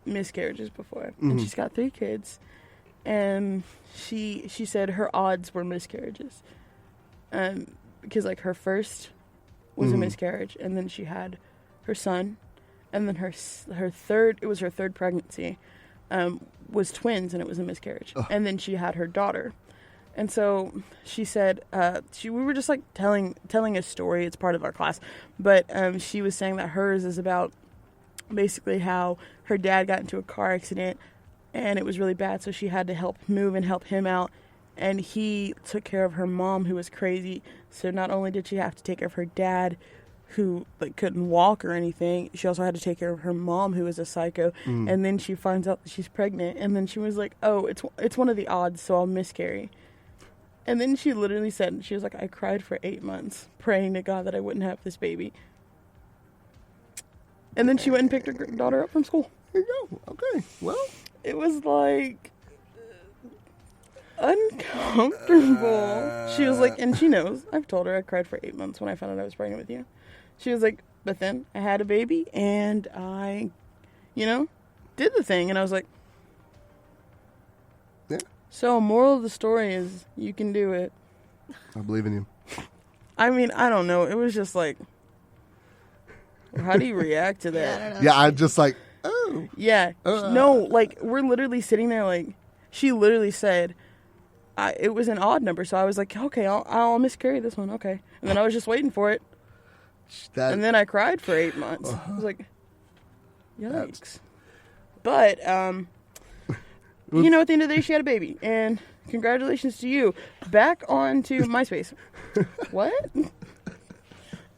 [SPEAKER 1] miscarriages before, and she's got 3 kids, and she said her odds were miscarriages, because like her first was a miscarriage, and then she had her son, and then her third pregnancy was twins, and it was a miscarriage, and then she had her daughter. And so she said, we were just like telling a story. It's part of our class. But she was saying that hers is about basically how her dad got into a car accident and it was really bad. So she had to help move and help him out. And he took care of her mom, who was crazy. So not only did she have to take care of her dad, who like couldn't walk or anything, she also had to take care of her mom, who was a psycho. And then she finds out that she's pregnant. And then she was like, oh, it's one of the odds, so I'll miscarry. And then she literally said, she was like, I cried for 8 months praying to God that I wouldn't have this baby. And then she went and picked her daughter up from school.
[SPEAKER 2] There you go. Okay. Well.
[SPEAKER 1] It was like uncomfortable. She was like, and she knows. I've told her I cried for 8 months when I found out I was pregnant with you. She was like, but then I had a baby and I, did the thing. And I was like,
[SPEAKER 2] yeah.
[SPEAKER 1] So, moral of the story is, you can do it.
[SPEAKER 2] I believe in you.
[SPEAKER 1] I mean, I don't know. It was just like, how do you react to that?
[SPEAKER 2] Yeah, I'm just like, oh.
[SPEAKER 1] Yeah. No, like, we're literally sitting there, like, she literally said, it was an odd number, so I was like, okay, I'll miscarry this one, okay. And then I was just waiting for it. And then I cried for 8 months. I was like, yikes. But, at the end of the day, she had a baby. And congratulations to you. Back on to MySpace. What?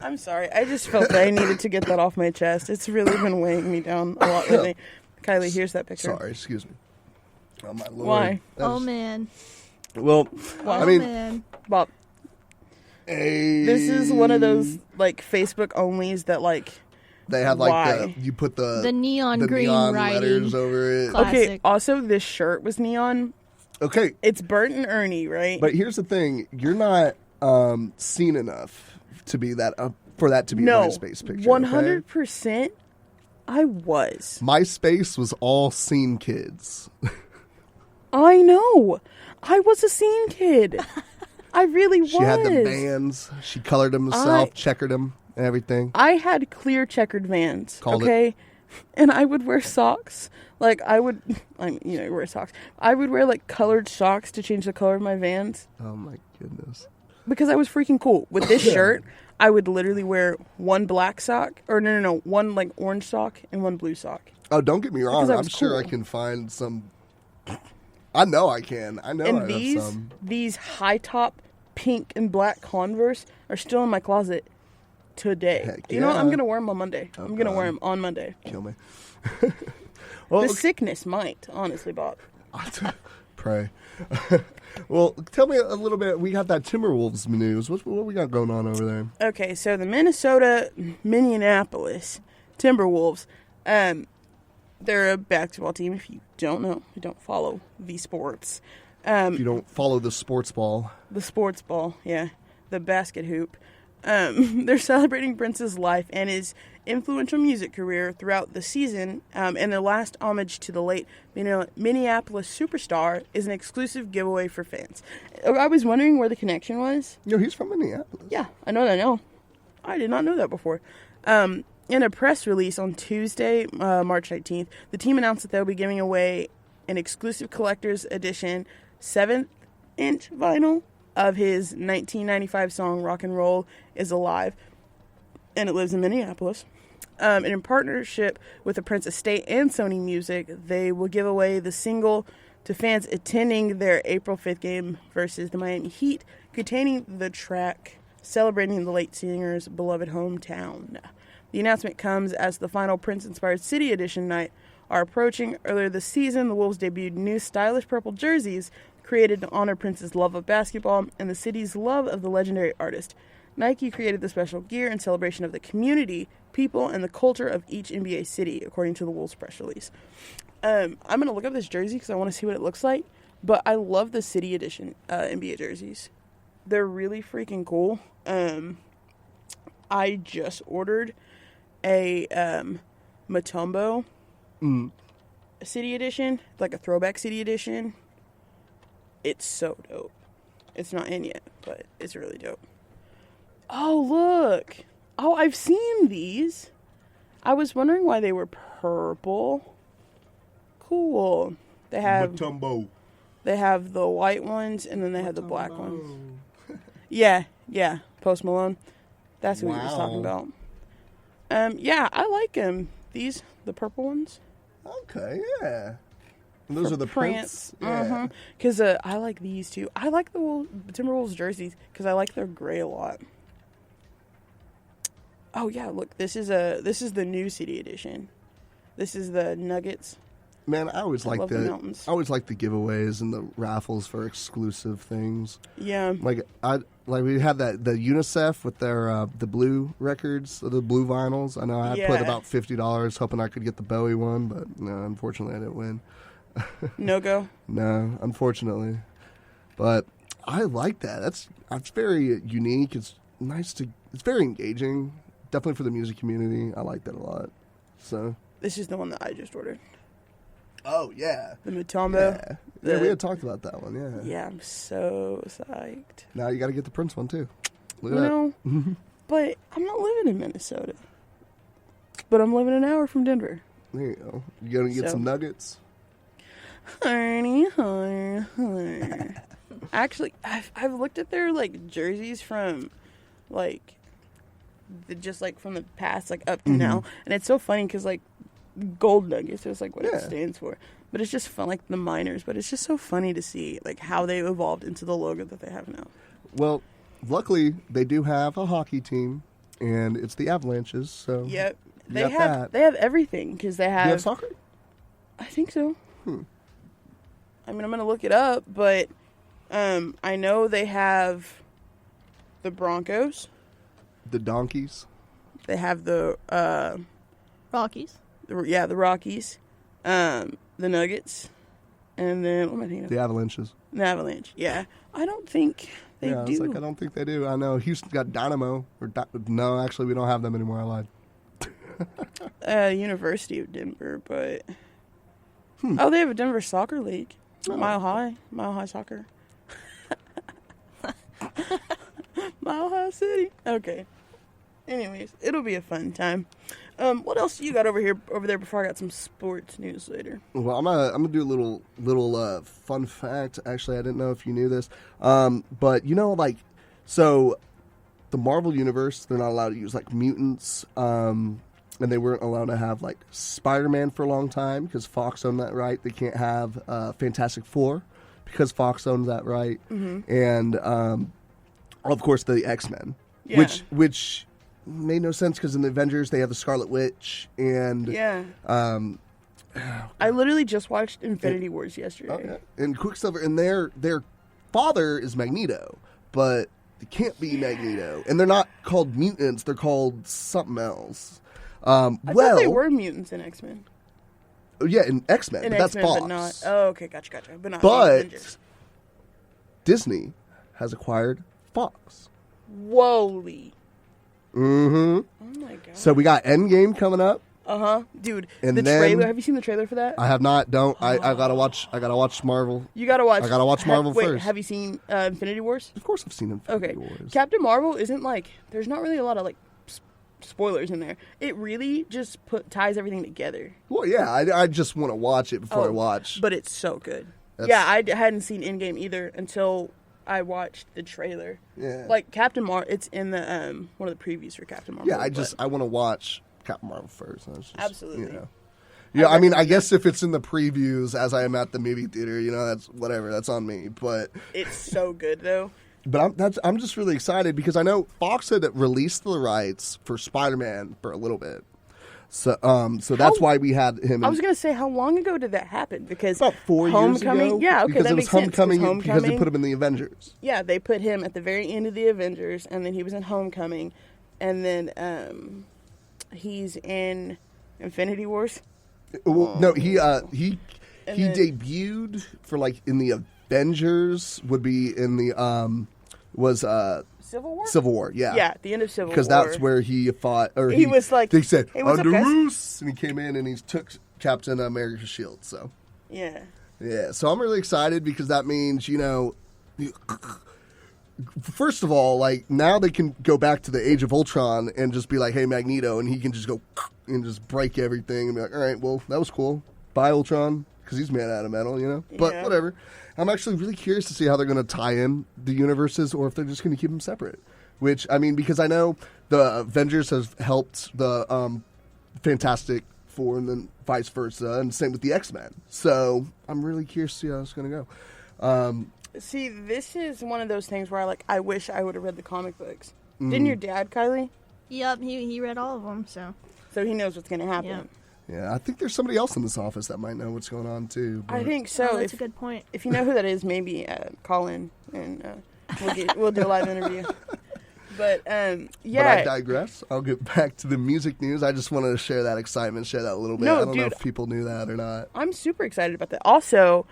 [SPEAKER 1] I'm sorry. I just felt that I needed to get that off my chest. It's really been weighing me down a lot lately. Kylie, here's that picture.
[SPEAKER 2] Sorry, excuse me. Oh, my Lord.
[SPEAKER 1] Why?
[SPEAKER 3] Oh, man.
[SPEAKER 2] Well,
[SPEAKER 1] Why?
[SPEAKER 2] I mean,
[SPEAKER 3] man.
[SPEAKER 1] Bob. This is one of those like Facebook onlys that like
[SPEAKER 2] They had like
[SPEAKER 1] why?
[SPEAKER 2] you put the
[SPEAKER 3] neon
[SPEAKER 2] the
[SPEAKER 3] green
[SPEAKER 2] neon
[SPEAKER 3] writing.
[SPEAKER 2] letters over it.
[SPEAKER 3] Classic.
[SPEAKER 1] Okay, also this shirt was neon.
[SPEAKER 2] Okay,
[SPEAKER 1] It's Bert and Ernie, right?
[SPEAKER 2] but here's the thing: you're not seen enough to be that for that to be a
[SPEAKER 1] no,
[SPEAKER 2] MySpace picture.
[SPEAKER 1] 100%. I was.
[SPEAKER 2] MySpace was all scene kids.
[SPEAKER 1] I know. I was a scene kid. I really was.
[SPEAKER 2] She had the bands. She colored them herself, checkered them, and everything.
[SPEAKER 1] I had clear checkered Vans.
[SPEAKER 2] Called
[SPEAKER 1] okay, and I would wear socks. Like you wear socks. I would wear like colored socks to change the color of my Vans
[SPEAKER 2] Oh my goodness.
[SPEAKER 1] because I was freaking cool. With this shirt, I would literally wear one black sock, or no, one like orange sock and one blue sock.
[SPEAKER 2] Oh, don't get me wrong.
[SPEAKER 1] Because I
[SPEAKER 2] I'm
[SPEAKER 1] was
[SPEAKER 2] sure I
[SPEAKER 1] cool.
[SPEAKER 2] can find some. I know I can. I know I
[SPEAKER 1] And
[SPEAKER 2] have some.
[SPEAKER 1] these high top pink and black Converse are still in my closet today.
[SPEAKER 2] Heck
[SPEAKER 1] You know what? I'm
[SPEAKER 2] yeah.
[SPEAKER 1] gonna wear them on Monday. I'm gonna wear them on Monday.
[SPEAKER 2] Kill me. Well,
[SPEAKER 1] The sickness might, honestly, Bob.
[SPEAKER 2] pray. Well, tell me a little bit. We got that Timberwolves news. What we got going on over there?
[SPEAKER 1] Okay, so the Minneapolis Timberwolves, they're a basketball team. If you don't know, you don't follow the sports.
[SPEAKER 2] If you don't follow the sports ball,
[SPEAKER 1] The sports ball, yeah, the basket hoop. They're celebrating Prince's life and his influential music career throughout the season, and their last homage to the late Minneapolis superstar is an exclusive giveaway for fans. I was wondering where the connection was.
[SPEAKER 2] he's from Minneapolis.
[SPEAKER 1] Yeah, I know that now. I did not know that before. In a press release on Tuesday, March 19th, the team announced that they'll be giving away an exclusive collector's edition 7-inch vinyl of his 1995 song Rock and Roll is Alive, and it lives in Minneapolis. And in partnership with the Prince Estate and Sony Music, they will give away the single to fans attending their April 5th game versus the Miami Heat, containing the track celebrating the late singer's beloved hometown. The announcement comes as the final Prince-inspired City Edition night are approaching. Earlier this season, the Wolves debuted new stylish purple jerseys created to honor Prince's love of basketball and the city's love of the legendary artist. Nike created the special gear in celebration of the community, people, and the culture of each NBA city, according to the Wolves press release. I'm going to look up this jersey because I want to see what it looks like, but I love the City Edition NBA jerseys. They're really freaking cool. I just ordered a Mutombo City Edition, like a throwback City Edition. It's so dope. It's not in yet, but it's really dope. Oh, look. Oh, I've seen these. I was wondering why they were purple. Cool. They have
[SPEAKER 2] Mutombo.
[SPEAKER 1] They have the white ones, and then they have the black ones. Yeah. Post Malone. That's who he was talking about. Yeah, I like them. These, the purple ones.
[SPEAKER 2] Okay, yeah. And those are the Prince. Yeah.
[SPEAKER 1] Because I like these too. I like the Timberwolves jerseys because I like their gray a lot. Oh yeah, look, this is the new City Edition. This is the Nuggets.
[SPEAKER 2] Man, I always like
[SPEAKER 1] love the mountains.
[SPEAKER 2] I always like the giveaways and the raffles for exclusive things.
[SPEAKER 1] Yeah.
[SPEAKER 2] Like we had the UNICEF with their the blue records, the blue vinyls. I know I put about $50 hoping I could get the Bowie one, but no, unfortunately I didn't win.
[SPEAKER 1] No go.
[SPEAKER 2] No, unfortunately. But I like that. That's very unique. It's nice it's very engaging. Definitely for the music community. I like that a lot. So
[SPEAKER 1] This is the one that I just ordered.
[SPEAKER 2] oh yeah.
[SPEAKER 1] The Mutombo.
[SPEAKER 2] Yeah, we had talked about that one, yeah.
[SPEAKER 1] Yeah, I'm so psyched.
[SPEAKER 2] Now you got to get the Prince one too. Look at that.
[SPEAKER 1] No, but I'm not living in Minnesota. But I'm living an hour from Denver.
[SPEAKER 2] There you go. You going to get some nuggets?
[SPEAKER 1] Honey. Actually, I've looked at their like jerseys from like from the past, like up to now, and it's so funny because like gold nuggets is like what it stands for, but it's just fun, like the miners. But it's just so funny to see like how they evolved into the logo that they have now.
[SPEAKER 2] Well, luckily they do have a hockey team, and it's the Avalanches. So
[SPEAKER 1] Yep,
[SPEAKER 2] you
[SPEAKER 1] they
[SPEAKER 2] got
[SPEAKER 1] have
[SPEAKER 2] that.
[SPEAKER 1] they have everything because they
[SPEAKER 2] Do
[SPEAKER 1] have.
[SPEAKER 2] you have soccer?
[SPEAKER 1] I think so. I mean, I'm gonna look it up, but I know they have the Broncos.
[SPEAKER 2] The Donkeys.
[SPEAKER 1] They have the
[SPEAKER 3] Rockies.
[SPEAKER 1] the Rockies, the Nuggets, and then what am I thinking of?
[SPEAKER 2] The Avalanches.
[SPEAKER 1] The Avalanche. Yeah, I don't think they
[SPEAKER 2] Yeah,
[SPEAKER 1] do.
[SPEAKER 2] it's like I don't think they do. I know Houston's got Dynamo. No, actually, we don't have them anymore. I lied.
[SPEAKER 1] University of Denver, but oh, they have a Denver soccer league. Mile High Soccer. Mile High City. Okay. Anyways, it'll be a fun time. What else you got over there before I got some sports news later?
[SPEAKER 2] Well, I'm gonna do a little fun fact. Actually, I didn't know if you knew this, but so the Marvel universe, they're not allowed to use like mutants, and they weren't allowed to have like Spider-Man for a long time because Fox owned that right. They can't have Fantastic Four because Fox owns that right, and of course the X-Men, which made no sense because in the Avengers they have the Scarlet Witch and
[SPEAKER 1] I literally just watched Infinity Wars yesterday.
[SPEAKER 2] Okay. And Quicksilver, and their father is Magneto, but they can't be Magneto, and they're not called mutants; they're called something else.
[SPEAKER 1] I thought they were mutants in X-Men.
[SPEAKER 2] Yeah, in X-Men, but that's Fox.
[SPEAKER 1] But not. Oh, okay, gotcha. But not.
[SPEAKER 2] But Disney has acquired Fox.
[SPEAKER 1] Whoa-ly.
[SPEAKER 2] Mm-hmm.
[SPEAKER 1] Oh my god.
[SPEAKER 2] So we got Endgame coming up.
[SPEAKER 1] Dude.
[SPEAKER 2] And
[SPEAKER 1] the
[SPEAKER 2] then,
[SPEAKER 1] trailer. Have you seen the trailer for that?
[SPEAKER 2] I have not. I gotta watch Marvel.
[SPEAKER 1] You gotta watch.
[SPEAKER 2] I gotta watch Marvel
[SPEAKER 1] wait,
[SPEAKER 2] first.
[SPEAKER 1] Have you seen Infinity Wars?
[SPEAKER 2] Of course, I've seen Infinity Wars.
[SPEAKER 1] Captain Marvel isn't like. There's not really a lot of like spoilers in there. It really just ties everything together.
[SPEAKER 2] Well, yeah. I just want to watch it before I watch.
[SPEAKER 1] But it's so good. Yeah, I hadn't seen Endgame either until I watched the trailer.
[SPEAKER 2] Yeah.
[SPEAKER 1] Like Captain Marvel, it's in the one of the previews for Captain Marvel.
[SPEAKER 2] Yeah, I want to watch Captain Marvel first.
[SPEAKER 1] Absolutely.
[SPEAKER 2] You know. Yeah, I mean, I guess if it's in the previews as I am at the movie theater, that's whatever. That's on me. But
[SPEAKER 1] it's so good though.
[SPEAKER 2] But I'm just really excited because I know Fox had released the rights for Spider-Man for a little bit. So that's why we had him.
[SPEAKER 1] I was gonna say, how long ago did that happen? Because
[SPEAKER 2] about 4 years ago.
[SPEAKER 1] Yeah, okay,
[SPEAKER 2] because
[SPEAKER 1] that
[SPEAKER 2] it was
[SPEAKER 1] makes sense.
[SPEAKER 2] Homecoming because they put him in the Avengers.
[SPEAKER 1] Yeah, they put him at the very end of the Avengers, and then he was in Homecoming, and then he's in Infinity Wars.
[SPEAKER 2] Well, no, he debuted for like in the Avengers. Would be in the
[SPEAKER 1] Civil War?
[SPEAKER 2] Civil War, yeah.
[SPEAKER 1] Yeah, the end of Civil War.
[SPEAKER 2] Because that's where he fought, or
[SPEAKER 1] he was like,
[SPEAKER 2] they said,
[SPEAKER 1] hey, what's
[SPEAKER 2] under
[SPEAKER 1] up, guys?
[SPEAKER 2] Roos, and he came in and he took Captain America's shield, so.
[SPEAKER 1] Yeah.
[SPEAKER 2] Yeah, so I'm really excited because that means, first of all, like, now they can go back to the Age of Ultron and just be like, hey, Magneto, and he can just go and just break everything and be like, all right, well, that was cool. Bye, Ultron, because he's made out of metal, But whatever. I'm actually really curious to see how they're going to tie in the universes or if they're just going to keep them separate. Which, I mean, because I know the Avengers has helped the Fantastic Four and then vice versa, and same with the X-Men. So I'm really curious to see how it's going to go.
[SPEAKER 1] See, this is one of those things where I wish I would have read the comic books. Didn't your dad, Kylee?
[SPEAKER 3] Yep, he read all of them, so
[SPEAKER 1] he knows what's going to happen.
[SPEAKER 3] Yep.
[SPEAKER 2] Yeah, I think there's somebody else in this office that might know what's going on, too.
[SPEAKER 1] I think so.
[SPEAKER 3] Oh, that's a good point.
[SPEAKER 1] If you know who that is, maybe call in and we'll do a live interview. But, yeah.
[SPEAKER 2] But I digress. I'll get back to the music news. I just wanted to share that excitement, share that a little bit.
[SPEAKER 1] No,
[SPEAKER 2] I don't know
[SPEAKER 1] dude,
[SPEAKER 2] if people knew that or not.
[SPEAKER 1] I'm super excited about that. Also,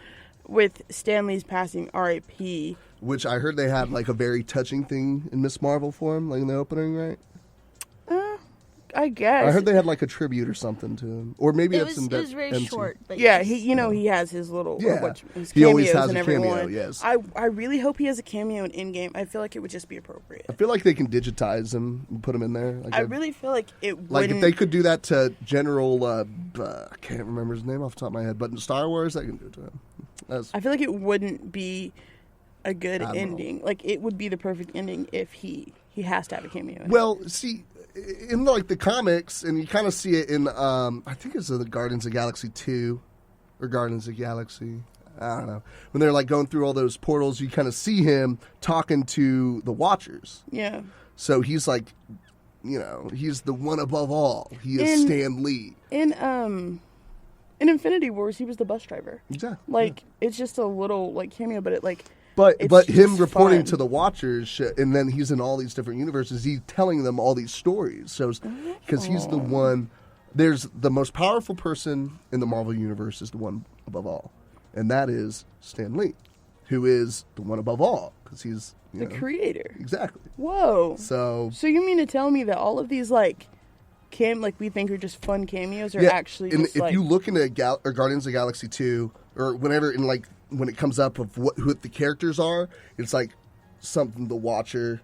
[SPEAKER 1] with Stan Lee's passing, R.I.P.
[SPEAKER 2] Which I heard they had, like, a very touching thing in Miss Marvel for him, like in the opening, right?
[SPEAKER 1] I guess.
[SPEAKER 2] I heard they had, like, a tribute or something to him. Or maybe
[SPEAKER 3] it
[SPEAKER 2] it's
[SPEAKER 3] was,
[SPEAKER 2] in
[SPEAKER 3] it was very
[SPEAKER 2] MC.
[SPEAKER 3] short. But
[SPEAKER 1] Yeah, he has his little his
[SPEAKER 2] he always
[SPEAKER 1] cameos
[SPEAKER 2] has
[SPEAKER 1] in
[SPEAKER 2] a
[SPEAKER 1] every
[SPEAKER 2] cameo,
[SPEAKER 1] one.
[SPEAKER 2] yes.
[SPEAKER 1] I really hope he has a cameo in Endgame. I feel like it would just be appropriate.
[SPEAKER 2] I feel like they can digitize him and put him in there. Like
[SPEAKER 1] I really feel like it would.
[SPEAKER 2] Like, if they could do that to General, I can't remember his name off the top of my head, but in Star Wars, they can do it to him.
[SPEAKER 1] I feel like it wouldn't be a good
[SPEAKER 2] Admiral.
[SPEAKER 1] ending. Like, it would be the perfect ending if he has to have a cameo in it.
[SPEAKER 2] Well, see, in the comics, and you kind of see it in, I think it's the Guardians of Galaxy 2, or Guardians of Galaxy, I don't know. When they're, like, going through all those portals, you kind of see him talking to the Watchers.
[SPEAKER 1] Yeah.
[SPEAKER 2] So he's, like, he's the one above all. He is Stan Lee.
[SPEAKER 1] In Infinity Wars, he was the bus driver.
[SPEAKER 2] Exactly.
[SPEAKER 1] Like, it's just a little, like, cameo, but it, like,
[SPEAKER 2] But
[SPEAKER 1] It's
[SPEAKER 2] him
[SPEAKER 1] just
[SPEAKER 2] reporting
[SPEAKER 1] fun.
[SPEAKER 2] to the Watchers, and then he's in all these different universes. He's telling them all these stories. So because he's the one, there's the most powerful person in the Marvel universe is the one above all, and that is Stan Lee, who is the one above all because he's
[SPEAKER 1] the creator.
[SPEAKER 2] Exactly.
[SPEAKER 1] Whoa.
[SPEAKER 2] So
[SPEAKER 1] you mean to tell me that all of these like we think are just fun cameos are actually
[SPEAKER 2] and
[SPEAKER 1] just
[SPEAKER 2] if
[SPEAKER 1] like
[SPEAKER 2] you look into or Guardians of the Galaxy 2 or whenever in like when it comes up of who the characters are, it's like something the Watcher,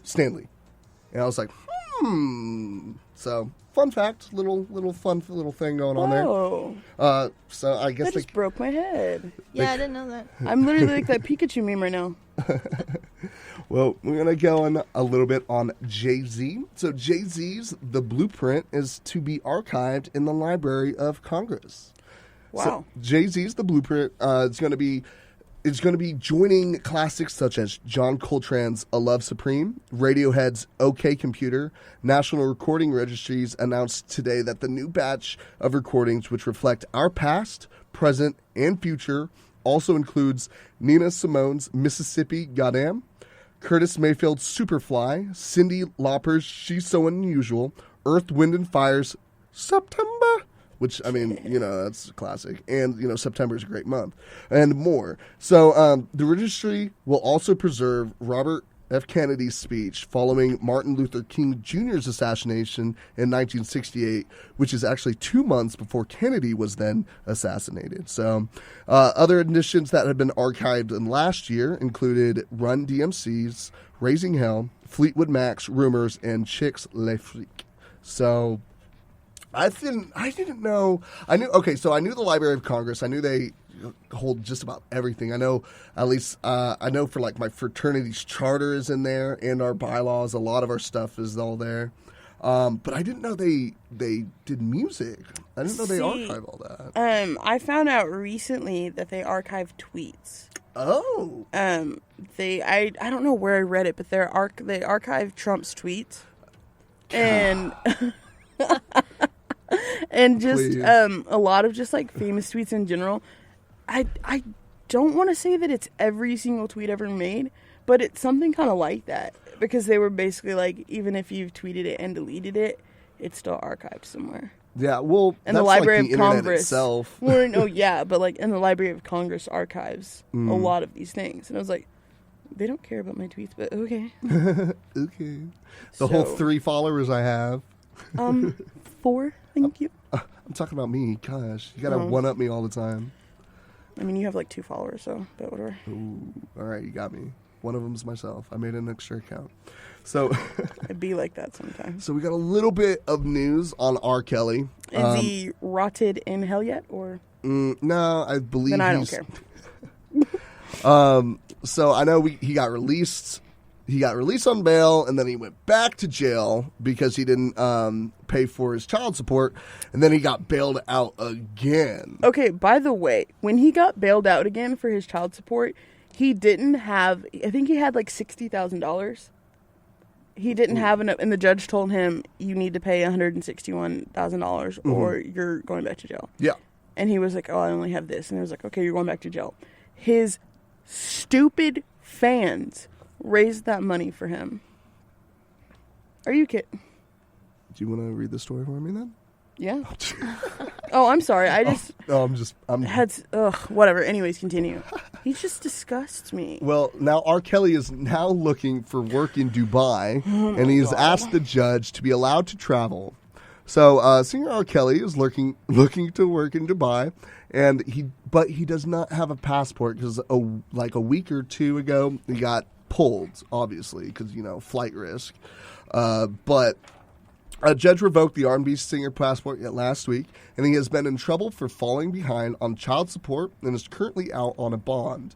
[SPEAKER 2] Stanley, and I was like, So fun fact, little thing going on
[SPEAKER 1] whoa.
[SPEAKER 2] there. So I guess
[SPEAKER 1] That just broke my head.
[SPEAKER 3] Yeah, I didn't know that.
[SPEAKER 1] I'm literally like that Pikachu meme right now.
[SPEAKER 2] Well, we're going to go on a little bit on Jay-Z. So Jay-Z's The Blueprint is to be archived in the Library of Congress.
[SPEAKER 1] Wow.
[SPEAKER 2] So Jay-Z's The Blueprint is going to be joining classics such as John Coltrane's A Love Supreme, Radiohead's OK Computer. National Recording Registries announced today that the new batch of recordings, which reflect our past, present, and future, also includes Nina Simone's Mississippi Goddam, Curtis Mayfield's Superfly, Cyndi Lauper's She's So Unusual, Earth, Wind, and Fire's September, which, I mean, that's a classic. And, September is a great month. And more. So the registry will also preserve Robert F. Kennedy's speech following Martin Luther King Jr.'s assassination in 1968, which is actually 2 months before Kennedy was then assassinated. So other additions that have been archived in last year included Run DMC's Raising Hell, Fleetwood Mac's Rumors, and Chicks Le Freak. So I didn't know. I knew the Library of Congress. I knew they hold just about everything. I know, at least, I know for like my fraternity's charter is in there and our bylaws. A lot of our stuff is all there. But I didn't know they did music. I didn't know they archive all that.
[SPEAKER 1] I found out recently that they archive tweets.
[SPEAKER 2] Oh.
[SPEAKER 1] I don't know where I read it, but they archive Trump's tweets. And and just
[SPEAKER 2] Please.
[SPEAKER 1] A lot of just like famous tweets in general. I don't want to say that it's every single tweet ever made, but it's something kind of like that because they were basically like, even if you've tweeted it and deleted it, it's still archived somewhere.
[SPEAKER 2] Yeah, well,
[SPEAKER 1] And
[SPEAKER 2] that's
[SPEAKER 1] the Library
[SPEAKER 2] like the
[SPEAKER 1] of
[SPEAKER 2] internet
[SPEAKER 1] Congress
[SPEAKER 2] itself.
[SPEAKER 1] Well, no, yeah, but like, and the Library of Congress archives a lot of these things, and I was like, they don't care about my tweets, but okay.
[SPEAKER 2] Okay. The whole 3 followers I have.
[SPEAKER 1] 4, thank you.
[SPEAKER 2] I'm talking about me. Gosh, you gotta one up me all the time.
[SPEAKER 1] I mean, you have like 2 followers, so but whatever.
[SPEAKER 2] Ooh, all right, you got me. One of them's myself. I made an extra account. So,
[SPEAKER 1] I'd be like that sometimes.
[SPEAKER 2] so we got a little bit of news on R.Kelly.
[SPEAKER 1] Is he rotted in hell yet, or?
[SPEAKER 2] No, I believe.
[SPEAKER 1] Then I don't care.
[SPEAKER 2] So I know he got released. He got released on bail, and then he went back to jail because he didn't pay for his child support, and then he got bailed out again.
[SPEAKER 1] Okay, by the way, when he got bailed out again for his child support, he didn't have, I think he had like $60,000. He didn't have enough, and the judge told him, you need to pay $161,000 or you're going back to jail.
[SPEAKER 2] Yeah.
[SPEAKER 1] And he was like, oh, I only have this. And he was like, okay, you're going back to jail. His stupid fans raised that money for him. Are you kidding?
[SPEAKER 2] Do you want to read the story for me then?
[SPEAKER 1] Yeah. Oh, I'm sorry. I just
[SPEAKER 2] I'm
[SPEAKER 1] whatever. Anyways, continue. He just disgusts me.
[SPEAKER 2] Well, now R.Kelly is now looking for work in Dubai, and he's asked the judge to be allowed to travel. So, singer R.Kelly is looking to work in Dubai, and he does not have a passport because like a week or 2 ago he got pulled, obviously, because flight risk. But a judge revoked the R&B singer passport last week, and he has been in trouble for falling behind on child support and is currently out on a bond.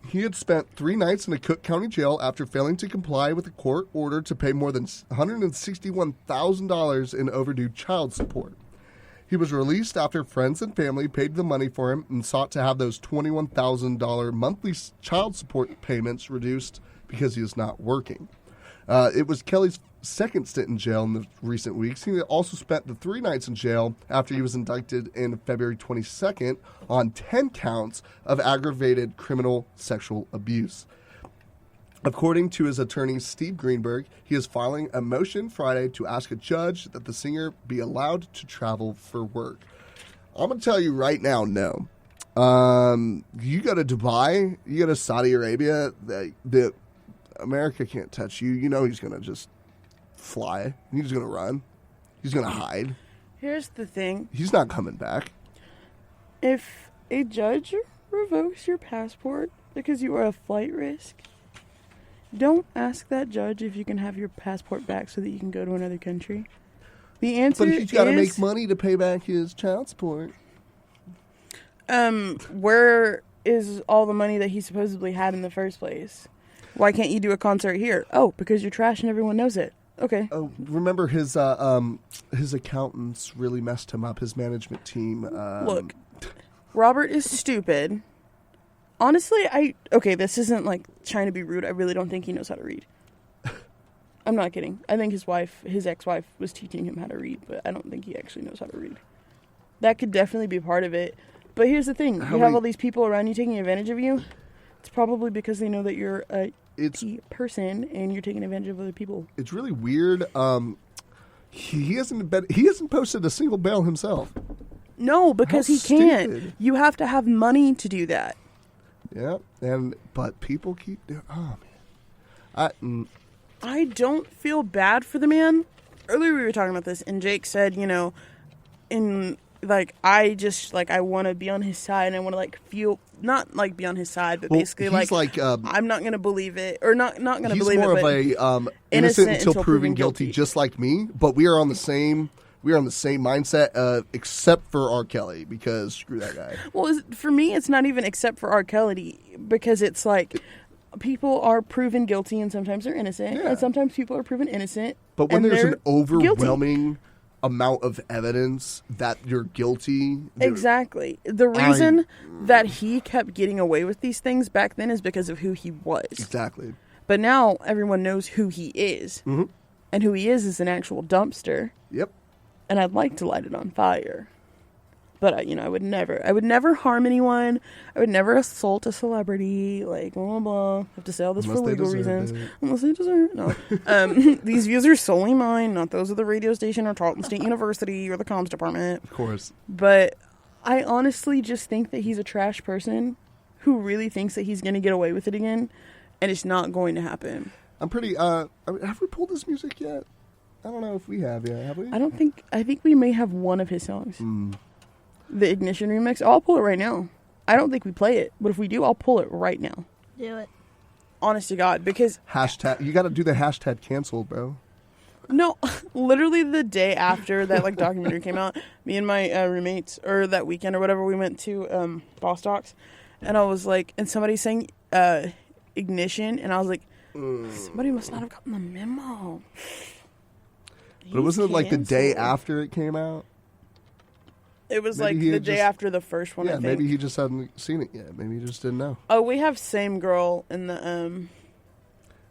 [SPEAKER 2] He had spent 3 nights in a Cook County jail after failing to comply with a court order to pay more than $161,000 in overdue child support. He was released after friends and family paid the money for him and sought to have those $21,000 monthly child support payments reduced because he was not working. It was Kelly's second stint in jail in the recent weeks. He also spent the 3 nights in jail after he was indicted in February 22nd on 10 counts of aggravated criminal sexual abuse. According to his attorney, Steve Greenberg, he is filing a motion Friday to ask a judge that the singer be allowed to travel for work. I'm going to tell you right now, no. You go to Dubai, you go to Saudi Arabia, the America can't touch you. You know he's going to just fly. He's going to run. He's going to hide.
[SPEAKER 1] Here's the thing.
[SPEAKER 2] He's not coming back.
[SPEAKER 1] If a judge revokes your passport because you are a flight risk, don't ask that judge if you can have your passport back so that you can go to another country. The answer is...
[SPEAKER 2] But he's got to make money to pay back his child support.
[SPEAKER 1] Where is all the money that he supposedly had in the first place? Why can't you do a concert here? Oh, because you're trash and everyone knows it. Okay.
[SPEAKER 2] Oh, remember his accountants really messed him up. His management team.
[SPEAKER 1] Look, Robert is stupid. Honestly, this isn't like trying to be rude. I really don't think he knows how to read. I'm not kidding. I think his ex-wife was teaching him how to read, but I don't think he actually knows how to read. That could definitely be part of it. But here's the thing. You have all these people around you taking advantage of you. It's probably because they know that you're a person and you're taking advantage of other people.
[SPEAKER 2] It's really weird. He hasn't posted a single bail himself.
[SPEAKER 1] No, because he can't. You have to have money to do that.
[SPEAKER 2] Yeah, but people keep doing. Oh man,
[SPEAKER 1] I don't feel bad for the man. Earlier we were talking about this, and Jake said, I want to be on his side, and I want to feel not be on his side, but basically I'm not gonna believe it, or not gonna believe it.
[SPEAKER 2] He's more of a innocent until proven guilty, just like me. But we are on the same. We are on the same mindset, except for R.Kelly, because screw that guy.
[SPEAKER 1] Well, for me, it's not even except for R.Kelly, because it's people are proven guilty and sometimes they're innocent, and sometimes people are proven innocent.
[SPEAKER 2] But when there's an overwhelming amount of evidence that you're guilty.
[SPEAKER 1] Exactly. The reason that he kept getting away with these things back then is because of who he was. Exactly. But now everyone knows who he is. Mm-hmm. And who he is an actual dumpster. Yep. And I'd like to light it on fire. But, I would never harm anyone. I would never assault a celebrity, blah, blah, blah. I have to say all this for legal reasons. Unless they deserve it. No. These views are solely mine, not those of the radio station or Tarleton State University or the comms department.
[SPEAKER 2] Of course.
[SPEAKER 1] But I honestly just think that he's a trash person who really thinks that he's going to get away with it again, and it's not going to happen.
[SPEAKER 2] I'm pretty, have we pulled this music yet? I don't know if we have yet, have we?
[SPEAKER 1] I think we may have one of his songs. The Ignition remix. I'll pull it right now. I don't think we play it, but if we do, I'll pull it right now.
[SPEAKER 3] Do it.
[SPEAKER 1] Honest to God, because...
[SPEAKER 2] You gotta do the hashtag cancel, bro.
[SPEAKER 1] No, literally the day after that documentary came out, me and my roommates, or that weekend or whatever, we went to Bostock's, and I was and somebody sang Ignition, and I was somebody must not have gotten the memo.
[SPEAKER 2] But it wasn't the day after it came out?
[SPEAKER 1] It was the day after the first one, I think.
[SPEAKER 2] Maybe he just hadn't seen it yet. Maybe he just didn't know.
[SPEAKER 1] Oh, we have Same Girl in the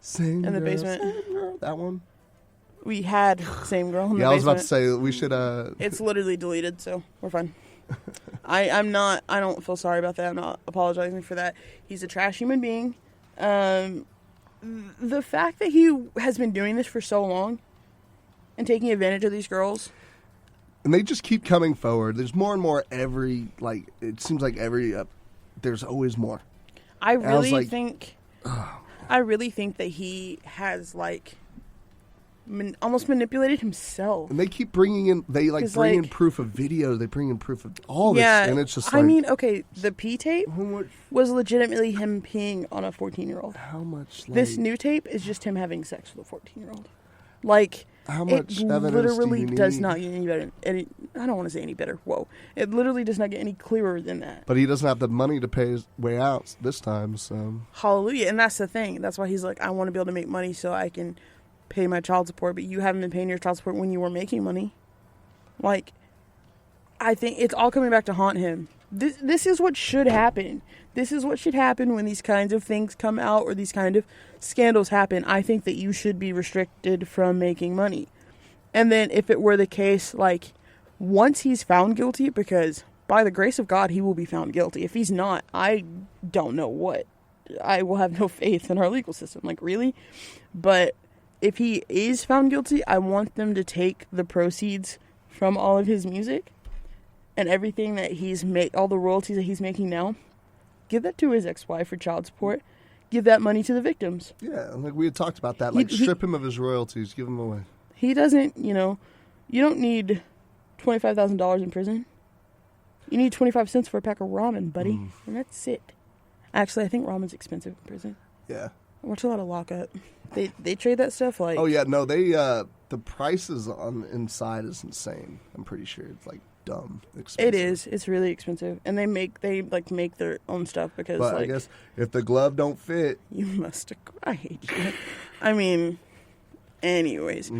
[SPEAKER 1] basement.
[SPEAKER 2] Same Girl, that one?
[SPEAKER 1] We had Same Girl in the basement.
[SPEAKER 2] Yeah, I was about to say, we should...
[SPEAKER 1] It's literally deleted, so we're fine. I don't feel sorry about that. I'm not apologizing for that. He's a trash human being. The fact that he has been doing this for so long and taking advantage of these girls...
[SPEAKER 2] And they just keep coming forward. There's more and more it seems like there's always more.
[SPEAKER 1] I really think that he has almost manipulated himself.
[SPEAKER 2] And they keep bringing in, bring in proof of video. They bring in proof of all this. And it's just
[SPEAKER 1] the P tape was legitimately him peeing on a 14-year-old.
[SPEAKER 2] How much?
[SPEAKER 1] This new tape is just him having sex with a 14-year-old.
[SPEAKER 2] How much evidence
[SPEAKER 1] literally
[SPEAKER 2] do you
[SPEAKER 1] does
[SPEAKER 2] need?
[SPEAKER 1] not get any better. I don't want to say any better. Whoa. It literally does not get any clearer than that.
[SPEAKER 2] But he doesn't have the money to pay his way out this time, so.
[SPEAKER 1] Hallelujah. And that's the thing. That's why he's I want to be able to make money so I can pay my child support. But you haven't been paying your child support when you were making money. I think it's all coming back to haunt him. This is what should happen. This is what should happen when these kinds of things come out or these kind of scandals happen. I think that you should be restricted from making money. And then if it were the case, like, once he's found guilty, because by the grace of God, he will be found guilty. If he's not, I don't know what. I will have no faith in our legal system. Like, really? But if he is found guilty, I want them to take the proceeds from all of his music and everything that he's made, all the royalties that he's making now, give that to his ex-wife for child support. Give that money to the victims.
[SPEAKER 2] Yeah, like we had talked about that. Like, strip him of his royalties, give him away.
[SPEAKER 1] He doesn't, you don't need $25,000 in prison. You need 25 cents for a pack of ramen, buddy. And that's it. Actually, I think ramen's expensive in prison.
[SPEAKER 2] Yeah.
[SPEAKER 1] I watch a lot of Lockup. They trade that stuff like...
[SPEAKER 2] Oh, yeah, no, the prices on inside is insane. I'm pretty sure it's, like, dumb expensive.
[SPEAKER 1] It is. It's really expensive. And they make their own stuff because,
[SPEAKER 2] but I guess if the glove don't fit...
[SPEAKER 1] You must have cried. I mean, anyways.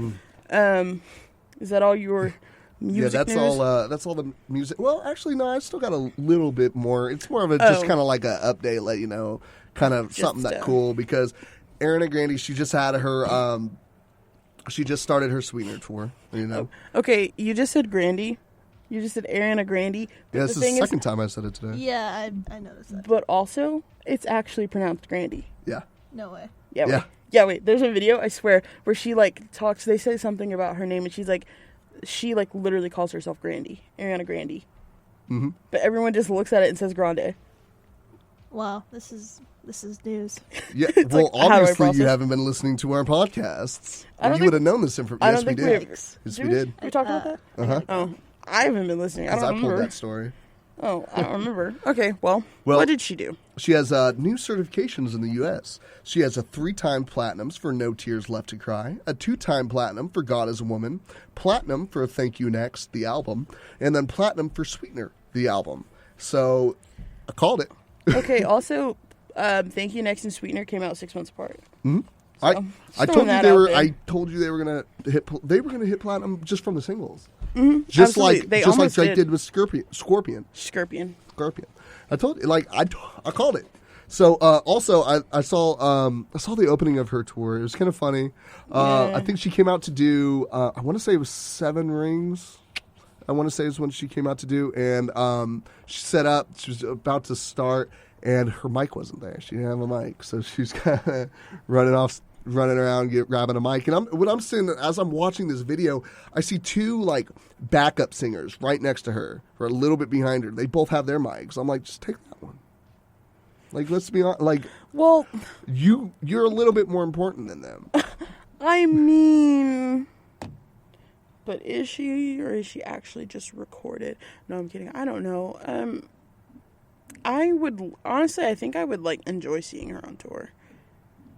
[SPEAKER 1] Is that all your music
[SPEAKER 2] that's
[SPEAKER 1] news?
[SPEAKER 2] that's all the music. Well, actually, no, I still got a little bit more. It's more of a just kind of like a update, let you know, kind of just something that cool, because Ariana Grande, she just had her, she just started her Sweetener tour, you know.
[SPEAKER 1] Okay, you just said Grande. You just said Ariana Grande.
[SPEAKER 2] Yeah, this is the second time I said it today.
[SPEAKER 3] Yeah, I noticed that.
[SPEAKER 1] But also, it's actually pronounced Grande.
[SPEAKER 2] Yeah.
[SPEAKER 3] No way.
[SPEAKER 1] Yeah, wait, there's a video, I swear, where she, like, talks, they say something about her name, and she's like, she, like, literally calls herself Grande, Ariana Grande.
[SPEAKER 2] Mm-hmm.
[SPEAKER 1] But everyone just looks at it and says Grande.
[SPEAKER 3] Wow, this is news.
[SPEAKER 2] Yeah,
[SPEAKER 1] like,
[SPEAKER 2] well,
[SPEAKER 1] how do I
[SPEAKER 2] obviously
[SPEAKER 1] process?
[SPEAKER 2] you haven't been listening to our podcasts.
[SPEAKER 1] I don't
[SPEAKER 2] You would have known this information. Yes, we did. Yes, we did.
[SPEAKER 1] We talked about that?
[SPEAKER 2] Uh-huh.
[SPEAKER 1] Oh, I haven't been listening. I
[SPEAKER 2] Because
[SPEAKER 1] don't
[SPEAKER 2] I pulled
[SPEAKER 1] remember.
[SPEAKER 2] that story.
[SPEAKER 1] Oh, I don't remember. Okay, well,
[SPEAKER 2] Well-
[SPEAKER 1] what did she do?
[SPEAKER 2] She has new certifications in the U.S. She has a 3-time platinums for No Tears Left to Cry, a 2-time platinum for God is a Woman, platinum for Thank You Next, the album, and then platinum for Sweetener, the album. So I called it.
[SPEAKER 1] Okay, also, Thank You Next and Sweetener came out 6 months apart.
[SPEAKER 2] Mm-hmm.
[SPEAKER 1] So,
[SPEAKER 2] I
[SPEAKER 1] throwing
[SPEAKER 2] told you
[SPEAKER 1] that
[SPEAKER 2] they
[SPEAKER 1] out
[SPEAKER 2] were.
[SPEAKER 1] there.
[SPEAKER 2] I told you they were gonna hit platinum just from the singles.
[SPEAKER 1] Mm-hmm.
[SPEAKER 2] Just
[SPEAKER 1] Absolutely. They
[SPEAKER 2] like
[SPEAKER 1] almost
[SPEAKER 2] Drake did with Scorpion. I told you, like I called it. So also I saw the opening of her tour. It was kind of funny. I think she came out to do. I want to say it was 7 Rings. I want to say is when she came out to do, and she set up. She was about to start, and her mic wasn't there. She didn't have a mic, so she's kind of running around, grabbing a mic. And what I'm seeing as I'm watching this video, I see 2 like backup singers right next to her, or a little bit behind her. They both have their mics. I'm like, just take that one. Like, let's be honest. Like,
[SPEAKER 1] Well,
[SPEAKER 2] you're a little bit more important than them.
[SPEAKER 1] I mean, but is she, or is she actually just recorded? No, I'm kidding. I don't know. I would, honestly, I think I would, like, enjoy seeing her on tour.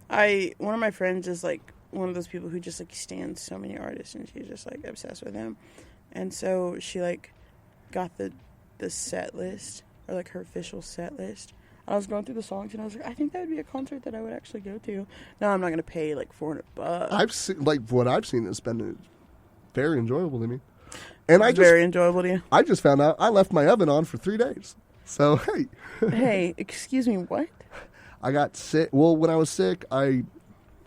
[SPEAKER 1] One of my friends is, like, one of those people who just, like, stands so many artists, and she's just, like, obsessed with them. And so she, like, got the set list, or, like, her official set list. I was going through the songs, and I was like, I think that would be a concert that I would actually go to. No, I'm not going to pay, like, $400.
[SPEAKER 2] I've seen, like, what I've seen has been very enjoyable to me. And
[SPEAKER 1] Very enjoyable to you.
[SPEAKER 2] I just found out I left my oven on for 3 days. So, hey.
[SPEAKER 1] Hey, excuse me, what?
[SPEAKER 2] I got sick. Well, when I was sick, I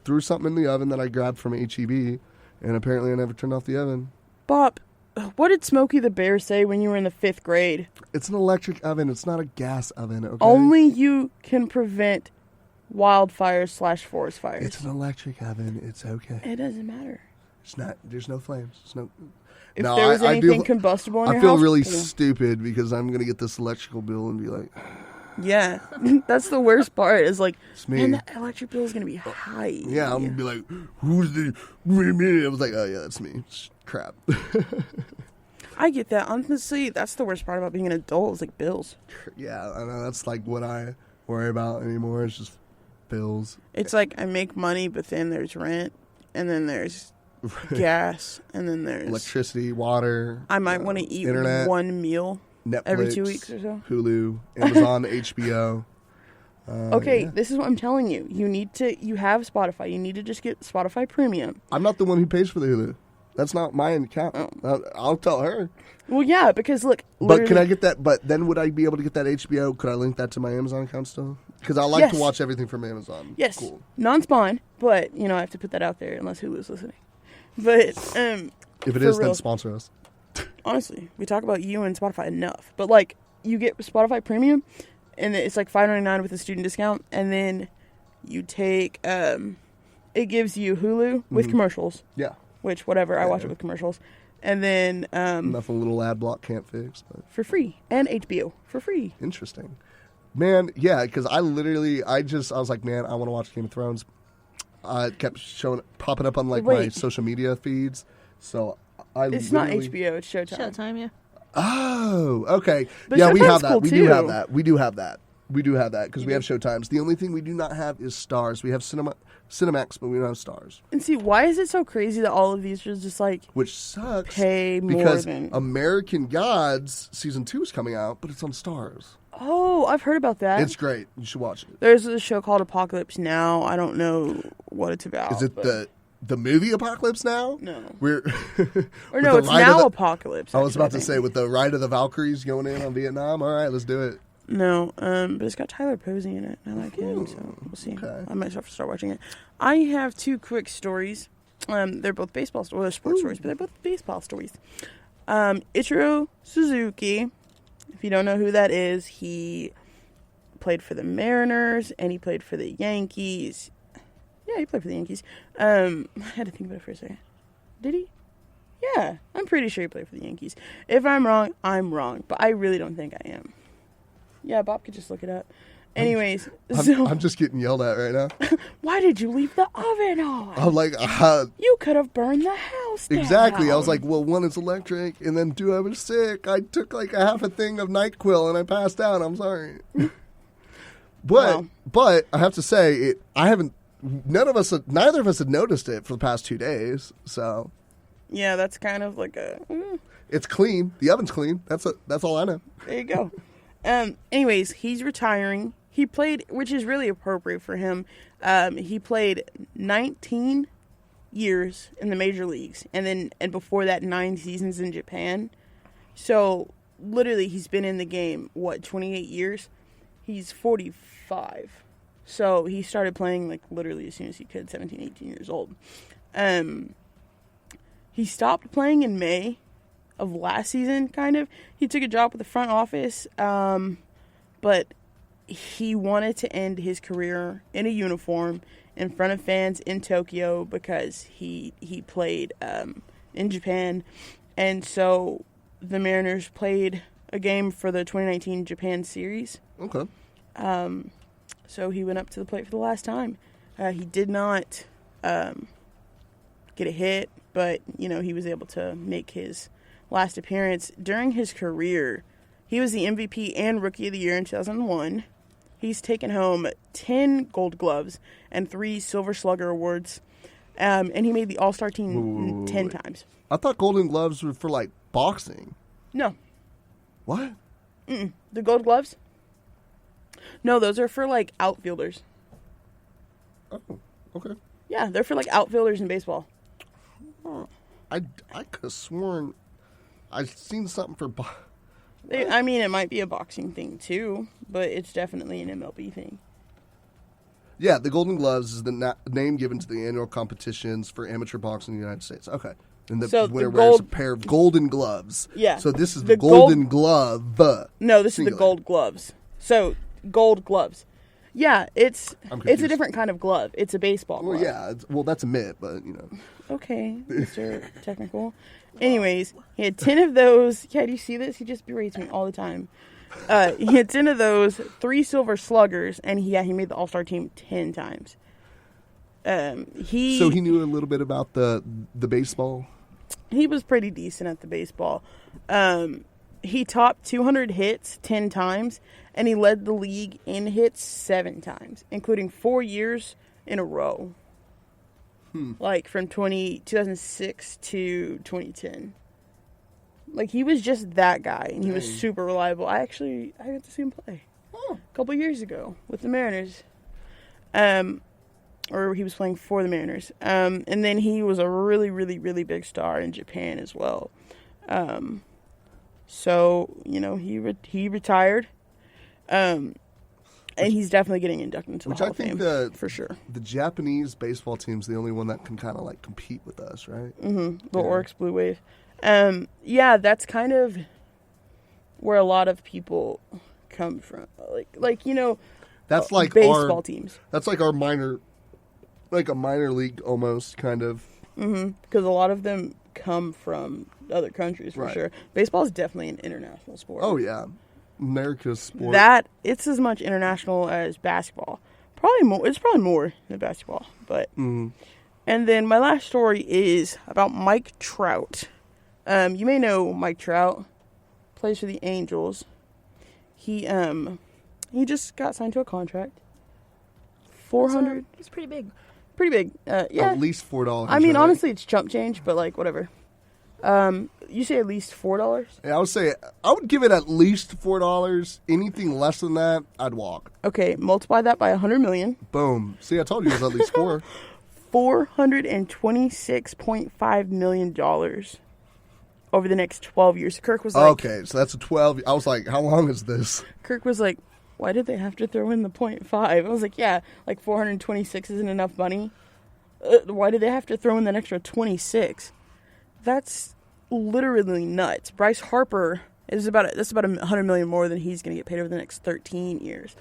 [SPEAKER 2] threw something in the oven that I grabbed from H-E-B, and apparently I never turned off the oven.
[SPEAKER 1] Bopp, what did Smokey the Bear say when you were in the 5th grade?
[SPEAKER 2] It's an electric oven. It's not a gas oven, okay?
[SPEAKER 1] Only you can prevent wildfires / forest fires.
[SPEAKER 2] It's an electric oven. It's okay.
[SPEAKER 1] It doesn't matter.
[SPEAKER 2] It's not. There's no flames. It's no.
[SPEAKER 1] If there was anything combustible in your
[SPEAKER 2] I feel
[SPEAKER 1] house,
[SPEAKER 2] really
[SPEAKER 1] yeah.
[SPEAKER 2] stupid because I'm going to get this electrical bill and be like,
[SPEAKER 1] Yeah, that's the worst part. Is like,
[SPEAKER 2] it's me.
[SPEAKER 1] man, that electric bill is going to be high.
[SPEAKER 2] Yeah, I'm going to be like, who's the... I was like, oh, yeah, that's me. It's crap.
[SPEAKER 1] I get that. Honestly, that's the worst part about being an adult is like bills.
[SPEAKER 2] Yeah, I know. That's like what I worry about anymore. It's just bills.
[SPEAKER 1] It's like I make money, but then there's rent, and then there's gas, and then there's
[SPEAKER 2] electricity, water.
[SPEAKER 1] I might want to eat
[SPEAKER 2] internet,
[SPEAKER 1] one meal
[SPEAKER 2] Netflix,
[SPEAKER 1] every 2 weeks or so.
[SPEAKER 2] Hulu, Amazon, HBO.
[SPEAKER 1] Okay,
[SPEAKER 2] yeah.
[SPEAKER 1] This is what I'm telling you. You have Spotify. You need to just get Spotify Premium.
[SPEAKER 2] I'm not the one who pays for the Hulu. That's not my account. I'll tell her.
[SPEAKER 1] Well, yeah, because look.
[SPEAKER 2] But can I get that? But then would I be able to get that HBO? Could I link that to my Amazon account still? Because I like to watch everything from Amazon.
[SPEAKER 1] Yes.
[SPEAKER 2] Cool.
[SPEAKER 1] Non-spawn, but I have to put that out there unless Hulu's listening. But
[SPEAKER 2] if it is, then sponsor us.
[SPEAKER 1] Honestly, we talk about you and Spotify enough. But like, you get Spotify Premium, and it's like $5.99 with a student discount, and then you take it gives you Hulu with commercials.
[SPEAKER 2] Yeah.
[SPEAKER 1] Which whatever, I watch it with commercials. And then
[SPEAKER 2] nothing a little ad block can't fix, but
[SPEAKER 1] for free, and HBO for free.
[SPEAKER 2] Interesting, man. Yeah, because I was like, man, I want to watch Game of Thrones. It kept popping up on like my social media feeds. So
[SPEAKER 1] it's not HBO, it's Showtime.
[SPEAKER 3] Showtime, yeah.
[SPEAKER 2] Oh, okay.
[SPEAKER 1] But
[SPEAKER 2] yeah, we
[SPEAKER 1] Showtime's
[SPEAKER 2] have that.
[SPEAKER 1] cool
[SPEAKER 2] We
[SPEAKER 1] too.
[SPEAKER 2] do have that. We do have that. We do have that because we have Showtimes. The only thing we do not have is Stars. We have Cinemax, but we don't have Stars.
[SPEAKER 1] And see, why is it so crazy that all of these are just like
[SPEAKER 2] which sucks
[SPEAKER 1] pay more
[SPEAKER 2] because
[SPEAKER 1] than
[SPEAKER 2] American Gods season 2 is coming out, but it's on Stars.
[SPEAKER 1] Oh, I've heard about that.
[SPEAKER 2] It's great. You should watch it.
[SPEAKER 1] There's a show called Apocalypse Now. I don't know what it's about.
[SPEAKER 2] Is it the movie Apocalypse Now?
[SPEAKER 1] No.
[SPEAKER 2] We're
[SPEAKER 1] or no, it's now Apocalypse.
[SPEAKER 2] I was about to say with the Ride of the Valkyries going in on Vietnam. All right, let's do it.
[SPEAKER 1] No, but it's got Tyler Posey in it. I like him, so we'll see. Okay. I might have to start watching it. I have 2 quick stories. They're both baseball stories. Well, they're sports stories, but they're both baseball stories. Ichiro Suzuki, if you don't know who that is, he played for the Mariners, and he played for the Yankees. Yeah, he played for the Yankees. I had to think about it for a second. Did he? Yeah, I'm pretty sure he played for the Yankees. If I'm wrong, I'm wrong, but I really don't think I am. Yeah, Bob could just look it up. Anyways,
[SPEAKER 2] I'm just getting yelled at right now.
[SPEAKER 1] Why did you leave the oven on?
[SPEAKER 2] I'm like,
[SPEAKER 1] you could have burned the house down.
[SPEAKER 2] Exactly. I was like, well, 1, it's electric, and then 2, I was sick. I took like a half a thing of NyQuil, and I passed out. I'm sorry. But I have to say, neither of us had noticed it for the past 2 days. So
[SPEAKER 1] yeah, that's kind of like
[SPEAKER 2] it's clean. The oven's clean. That's all I know.
[SPEAKER 1] There you go. Anyways, he's retiring. He played, which is really appropriate for him. He played 19 years in the major leagues, and before that, 9 seasons in Japan. So literally, he's been in the game 28 years. He's 45. So he started playing like literally as soon as he could, 17, 18 years old. He stopped playing in May of last season, kind of. He took a job with the front office, but he wanted to end his career in a uniform in front of fans in Tokyo because he played in Japan. And so the Mariners played a game for the 2019 Japan series.
[SPEAKER 2] Okay.
[SPEAKER 1] So he went up to the plate for the last time. He did not get a hit, but, he was able to make his last appearance. During his career, he was the MVP and Rookie of the Year in 2001. He's taken home 10 Gold Gloves and 3 Silver Slugger awards, and he made the All-Star team 10 times.
[SPEAKER 2] I thought Golden Gloves were for, like, boxing.
[SPEAKER 1] No.
[SPEAKER 2] What?
[SPEAKER 1] The Gold Gloves? No, those are for, like, outfielders.
[SPEAKER 2] Oh, okay.
[SPEAKER 1] Yeah, they're for, like, outfielders in baseball.
[SPEAKER 2] I could have sworn I've seen something for
[SPEAKER 1] I mean, it might be a boxing thing, too, but it's definitely an MLB thing.
[SPEAKER 2] Yeah, the Golden Gloves is the name given to the annual competitions for amateur boxing in the United States. Okay. And the winner wears a pair of golden gloves.
[SPEAKER 1] Yeah.
[SPEAKER 2] So this is the Golden Glove.
[SPEAKER 1] No, this
[SPEAKER 2] singular.
[SPEAKER 1] is the Gold Gloves. So, Gold Gloves. Yeah, it's a different kind of glove. It's a baseball glove.
[SPEAKER 2] Well, yeah. That's a mitt, but,
[SPEAKER 1] Okay, Mr. Technical. Anyways, he had 10 of those. Yeah, do you see this? He just berates me all the time. He had 10 of those, 3 Silver Sluggers, and he made the All-Star team 10 times. So
[SPEAKER 2] he knew a little bit about the baseball?
[SPEAKER 1] He was pretty decent at the baseball. He topped 200 hits 10 times, and he led the league in hits 7 times, including 4 years in a row. Like from 2006 to 2010. Like, he was just that guy, and he was super reliable. I got to see him play a couple years ago with the Mariners. or he was playing for the Mariners. And then he was a really, really, really big star in Japan as well. So, he retired. And he's definitely getting inducted into the Hall of Fame, for sure.
[SPEAKER 2] The Japanese baseball team's the only one that can kind of like compete with us, right?
[SPEAKER 1] Mm-hmm. The Oryx Blue Wave. That's kind of where a lot of people come from.
[SPEAKER 2] That's like
[SPEAKER 1] baseball teams.
[SPEAKER 2] That's like our minor, like a minor league almost kind of.
[SPEAKER 1] Mm-hmm. Because a lot of them come from other countries for sure. Baseball is definitely an international sport.
[SPEAKER 2] Oh yeah, America's sport.
[SPEAKER 1] It's as much international as basketball. Probably more. It's probably more than basketball. But and then my last story is about Mike Trout. You may know Mike Trout, plays for the Angels. He just got signed to a contract. $400.
[SPEAKER 3] It's pretty big.
[SPEAKER 1] Pretty big. Yeah.
[SPEAKER 2] At least $4.
[SPEAKER 1] I mean,
[SPEAKER 2] right?
[SPEAKER 1] honestly, it's chump change, but like whatever. You say at least $4?
[SPEAKER 2] Yeah, I would give it at least $4. Anything less than that, I'd walk.
[SPEAKER 1] Okay, multiply that by 100 million.
[SPEAKER 2] Boom. See, I told you it was at least 4.
[SPEAKER 1] $426.5 million over the next 12 years. Kirk was like...
[SPEAKER 2] Okay, so that's a 12. I was like, how long is this?
[SPEAKER 1] Kirk was like, why did they have to throw in the 0.5? I was like, yeah, like 426 isn't enough money. Why did they have to throw in that extra 26? That's literally nuts. Bryce Harper that's about $100 million more than he's going to get paid over the next 13 years.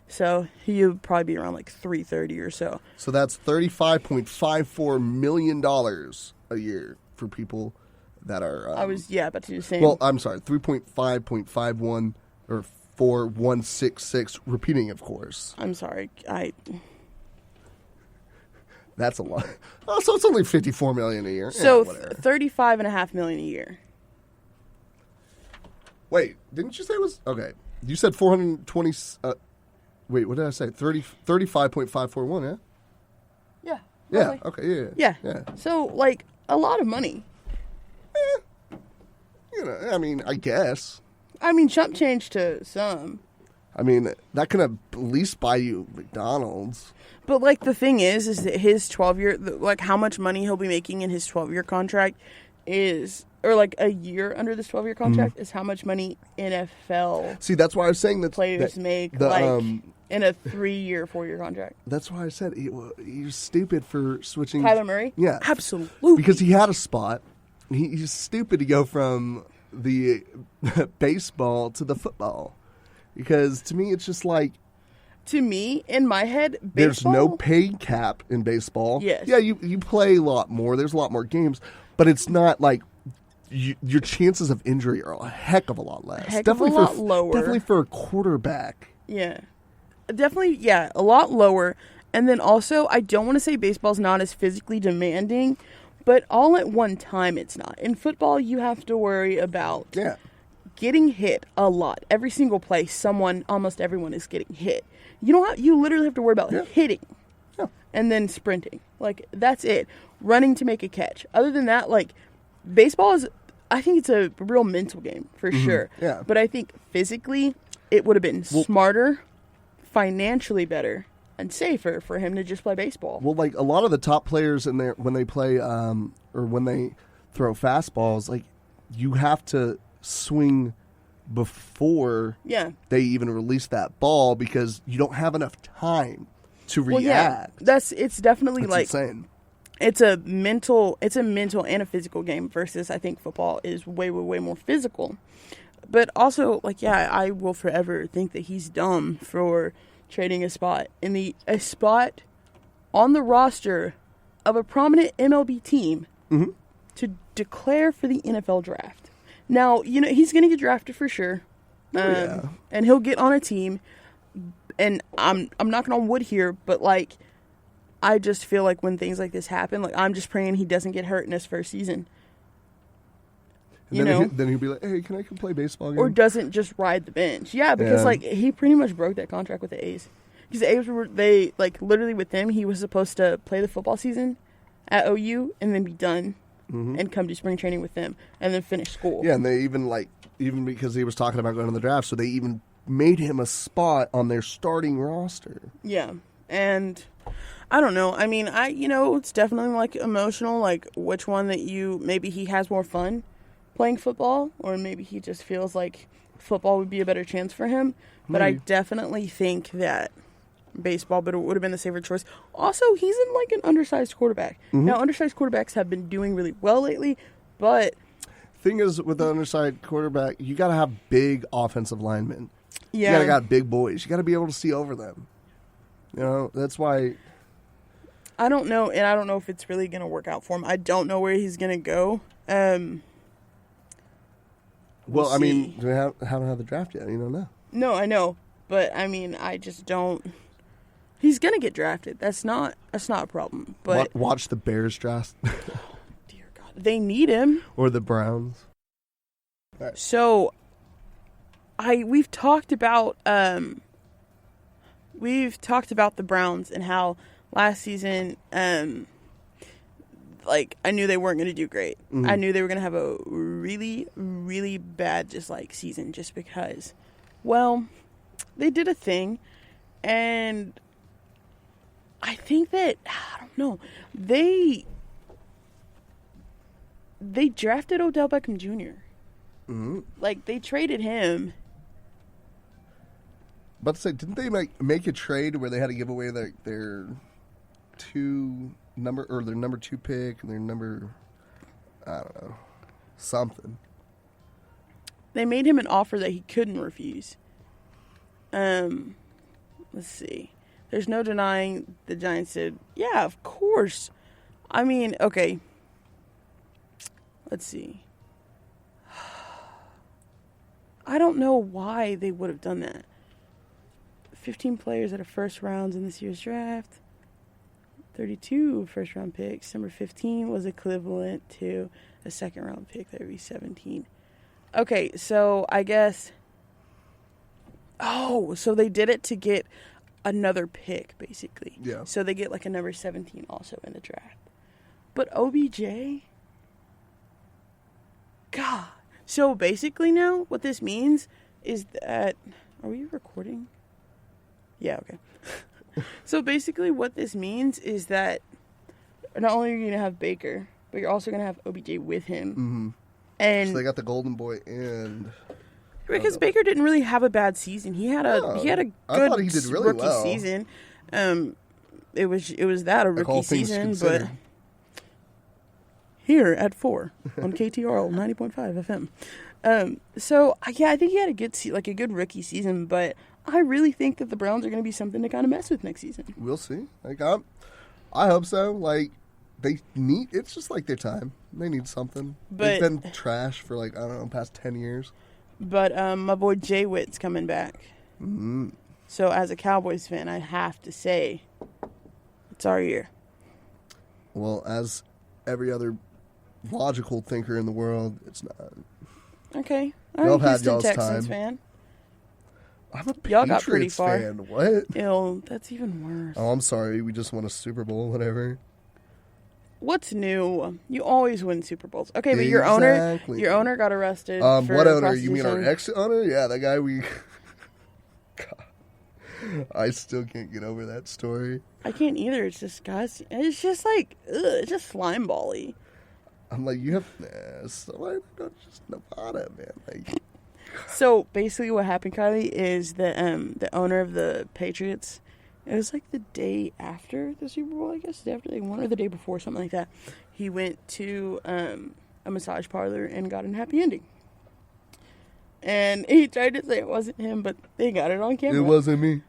[SPEAKER 1] So he'll probably be around like 330 or so.
[SPEAKER 2] So that's $35.54 million a year for people that are.
[SPEAKER 1] I was about to do the same.
[SPEAKER 2] Well, I'm sorry, 3.5.51 or 4166. Repeating, of course.
[SPEAKER 1] I'm sorry,
[SPEAKER 2] That's a lot. Oh, so it's only $54 million a year.
[SPEAKER 1] So
[SPEAKER 2] yeah,
[SPEAKER 1] $35.5 million a year.
[SPEAKER 2] Wait, didn't you say it was okay? You said 420. Wait, what did I say? 35.541.
[SPEAKER 1] Yeah.
[SPEAKER 2] Yeah.
[SPEAKER 1] Roughly.
[SPEAKER 2] Okay.
[SPEAKER 1] Yeah.
[SPEAKER 2] Yeah.
[SPEAKER 1] So like a lot of money.
[SPEAKER 2] I mean, I guess.
[SPEAKER 1] I mean, chump change to some.
[SPEAKER 2] I mean, that can at least buy you McDonald's.
[SPEAKER 1] But, like, the thing is that his 12-year... Like, how much money he'll be making in his 12-year contract is... Or, like, a year under this 12-year contract is how much money NFL...
[SPEAKER 2] See, that's why I was saying that...
[SPEAKER 1] Players make, in a 3-year, 4-year contract.
[SPEAKER 2] That's why I said you're stupid for switching...
[SPEAKER 1] Kyler Murray?
[SPEAKER 2] Yeah.
[SPEAKER 1] Absolutely.
[SPEAKER 2] Because he had a spot. He's stupid to go from the baseball to the football. Because, to me, it's just like...
[SPEAKER 1] To me, in my head, baseball...
[SPEAKER 2] There's no pay cap in baseball.
[SPEAKER 1] Yes.
[SPEAKER 2] Yeah, you play a lot more. There's a lot more games. But it's not like... your chances of injury are a heck of a lot less.
[SPEAKER 1] Lower.
[SPEAKER 2] Definitely for a quarterback.
[SPEAKER 1] Yeah. Definitely, a lot lower. And then also, I don't want to say baseball's not as physically demanding, but all at one time it's not. In football, you have to worry about getting hit a lot. Every single play, almost everyone is getting hit. You literally have to worry about hitting and then sprinting. Like, that's it. Running to make a catch. Other than that, like, baseball is, I think it's a real mental game for sure.
[SPEAKER 2] Yeah.
[SPEAKER 1] But I think physically, it would have been smarter, financially better, and safer for him to just play baseball.
[SPEAKER 2] Well, like, a lot of the top players in there, when they play, or when they throw fastballs, like, you have to swing before they even release that ball because you don't have enough time to react.
[SPEAKER 1] It's definitely
[SPEAKER 2] insane.
[SPEAKER 1] It's a mental and a physical game versus I think football is way, way, way more physical. But also, like, I will forever think that he's dumb for trading a spot on the roster of a prominent MLB team to declare for the NFL draft. Now, he's going to get drafted for sure. And he'll get on a team. And I'm knocking on wood here, but, like, I just feel like when things like this happen, like, I'm just praying he doesn't get hurt in his first season.
[SPEAKER 2] And then he'll be like, hey, can I come play baseball again?
[SPEAKER 1] Or doesn't just ride the bench. Yeah, because, like, he pretty much broke that contract with the A's. Because the A's literally with him, he was supposed to play the football season at OU and then be done and come to spring training with them and then finish school.
[SPEAKER 2] Yeah, and they even because he was talking about going to the draft, so they even made him a spot on their starting roster.
[SPEAKER 1] Yeah. And I don't know. I mean, it's definitely like emotional, like which one that maybe he has more fun playing football, or maybe he just feels like football would be a better chance for him. But I definitely think that baseball, but it would have been the safer choice. Also, he's in like an undersized quarterback. Now, undersized quarterbacks have been doing really well lately, but
[SPEAKER 2] thing is, with the undersized quarterback, you got to have big offensive linemen.
[SPEAKER 1] yeah,
[SPEAKER 2] You got to got big boys. You got to be able to see over them. You know, that's why.
[SPEAKER 1] I don't know, and I don't know if it's really going to work out for him. I don't know where he's going to go.
[SPEAKER 2] Well, I mean,
[SPEAKER 1] see.
[SPEAKER 2] we haven't had the draft yet. You don't know.
[SPEAKER 1] No, I know, but I mean, I just don't. He's going to get drafted. That's not a problem. But
[SPEAKER 2] Watch the Bears draft.
[SPEAKER 1] dear God, they need him.
[SPEAKER 2] Or the Browns.
[SPEAKER 1] So, we've talked about the Browns and how last season, like I knew they weren't going to do great.
[SPEAKER 2] Mm-hmm.
[SPEAKER 1] I knew they were going to have a really, really bad season just because. Well, they did a thing, and I think that I don't know they drafted Odell Beckham Jr.
[SPEAKER 2] Mm-hmm.
[SPEAKER 1] Like they traded him.
[SPEAKER 2] About to say, didn't they make a trade where they had to give away their number 2 pick and their number, I don't know, something.
[SPEAKER 1] They made him an offer that he couldn't refuse. Let's see. There's no denying the Giants said, yeah, of course. I mean, okay. Let's see. I don't know why they would have done that. 15 players out of first rounds in this year's draft. 32 first round picks. Number 15 was equivalent to a second round pick. That would be 17. Okay, so I guess. Oh, so they did it to get another pick, basically.
[SPEAKER 2] Yeah.
[SPEAKER 1] So they get like a number 17 also in the draft. But OBJ? God. So basically now, what this means is that. Are we recording? Yeah, okay. So basically what this means is that not only are you going to have Baker, but you're also going to have OBJ with him.
[SPEAKER 2] Mm-hmm.
[SPEAKER 1] And
[SPEAKER 2] So they got the Golden Boy and.
[SPEAKER 1] because Baker didn't really have a bad season. He had a good
[SPEAKER 2] I thought he did really
[SPEAKER 1] rookie
[SPEAKER 2] well.
[SPEAKER 1] season. It was that a rookie
[SPEAKER 2] all things
[SPEAKER 1] season,
[SPEAKER 2] considered.
[SPEAKER 1] but here at 4 on KTRL 90.5 FM. So yeah, I think he had a good rookie season, but I really think that the Browns are going to be something to kind of mess with next season.
[SPEAKER 2] We'll see. I hope so. Like it's just like their time. They need something. They've
[SPEAKER 1] But-
[SPEAKER 2] been trash for past 10 years.
[SPEAKER 1] But my boy Jay Witt's coming back.
[SPEAKER 2] Mm-hmm.
[SPEAKER 1] So as a Cowboys fan, I have to say, it's our year.
[SPEAKER 2] Well, as every other logical thinker in the world, it's not.
[SPEAKER 1] Okay.
[SPEAKER 2] Y'all
[SPEAKER 1] I'm
[SPEAKER 2] had
[SPEAKER 1] Houston
[SPEAKER 2] y'all's
[SPEAKER 1] Texans
[SPEAKER 2] time.
[SPEAKER 1] fan.
[SPEAKER 2] I'm a
[SPEAKER 1] Y'all got pretty
[SPEAKER 2] Patriots
[SPEAKER 1] far.
[SPEAKER 2] fan. What?
[SPEAKER 1] Ew, that's even worse.
[SPEAKER 2] Oh, I'm sorry. We just won a Super Bowl, whatever.
[SPEAKER 1] What's new? You always win Super Bowls. Okay, but your owner got arrested. For
[SPEAKER 2] What owner? You mean our
[SPEAKER 1] prostitution.
[SPEAKER 2] ex-owner? Yeah, that guy we... God. I still can't get over that story.
[SPEAKER 1] I can't either. It's disgusting. It's just like, it's just slime bally.
[SPEAKER 2] I'm like, you have... so why not just Nevada, man? Like...
[SPEAKER 1] So basically, what happened, Kylie, is that the owner of the Patriots, it was like the day after the Super Bowl, I guess, the day after they won, or the day before, something like that. He went to a massage parlor and got a happy ending. And he tried to say it wasn't him, but they got it on camera.
[SPEAKER 2] It wasn't me.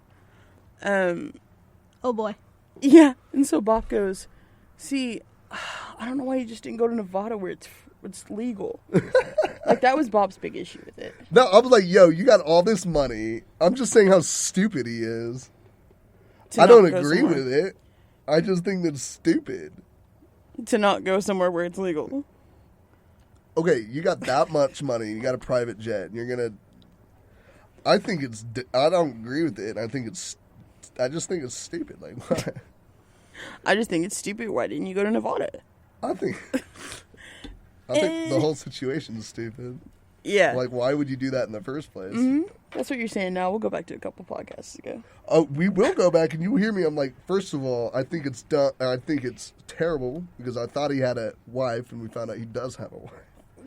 [SPEAKER 3] Oh boy.
[SPEAKER 1] Yeah, and so Bopp goes, see, I don't know why you just didn't go to Nevada where it's legal. Like, that was Bopp's big issue with it.
[SPEAKER 2] No, I was like, yo, you got all this money. I'm just saying how stupid he is.
[SPEAKER 1] To
[SPEAKER 2] I
[SPEAKER 1] not
[SPEAKER 2] don't
[SPEAKER 1] go
[SPEAKER 2] agree
[SPEAKER 1] somewhere-
[SPEAKER 2] with it. I just think that's stupid.
[SPEAKER 1] To not go somewhere where it's legal.
[SPEAKER 2] Okay, you got that much money. You got a private jet. And you're gonna. I think it's. I don't agree with it. I just think it's stupid. Like, why?
[SPEAKER 1] I just think it's stupid. Why didn't you go to Nevada?
[SPEAKER 2] I think the whole situation is stupid.
[SPEAKER 1] Yeah.
[SPEAKER 2] Like, why would you do that in the first place?
[SPEAKER 1] That's what you're saying now. We'll go back to a couple podcasts ago.
[SPEAKER 2] Oh, we will go back, and you hear me. I'm like, first of all, I think it's dumb. I think it's terrible because I thought he had a wife, and we found out he does have a wife.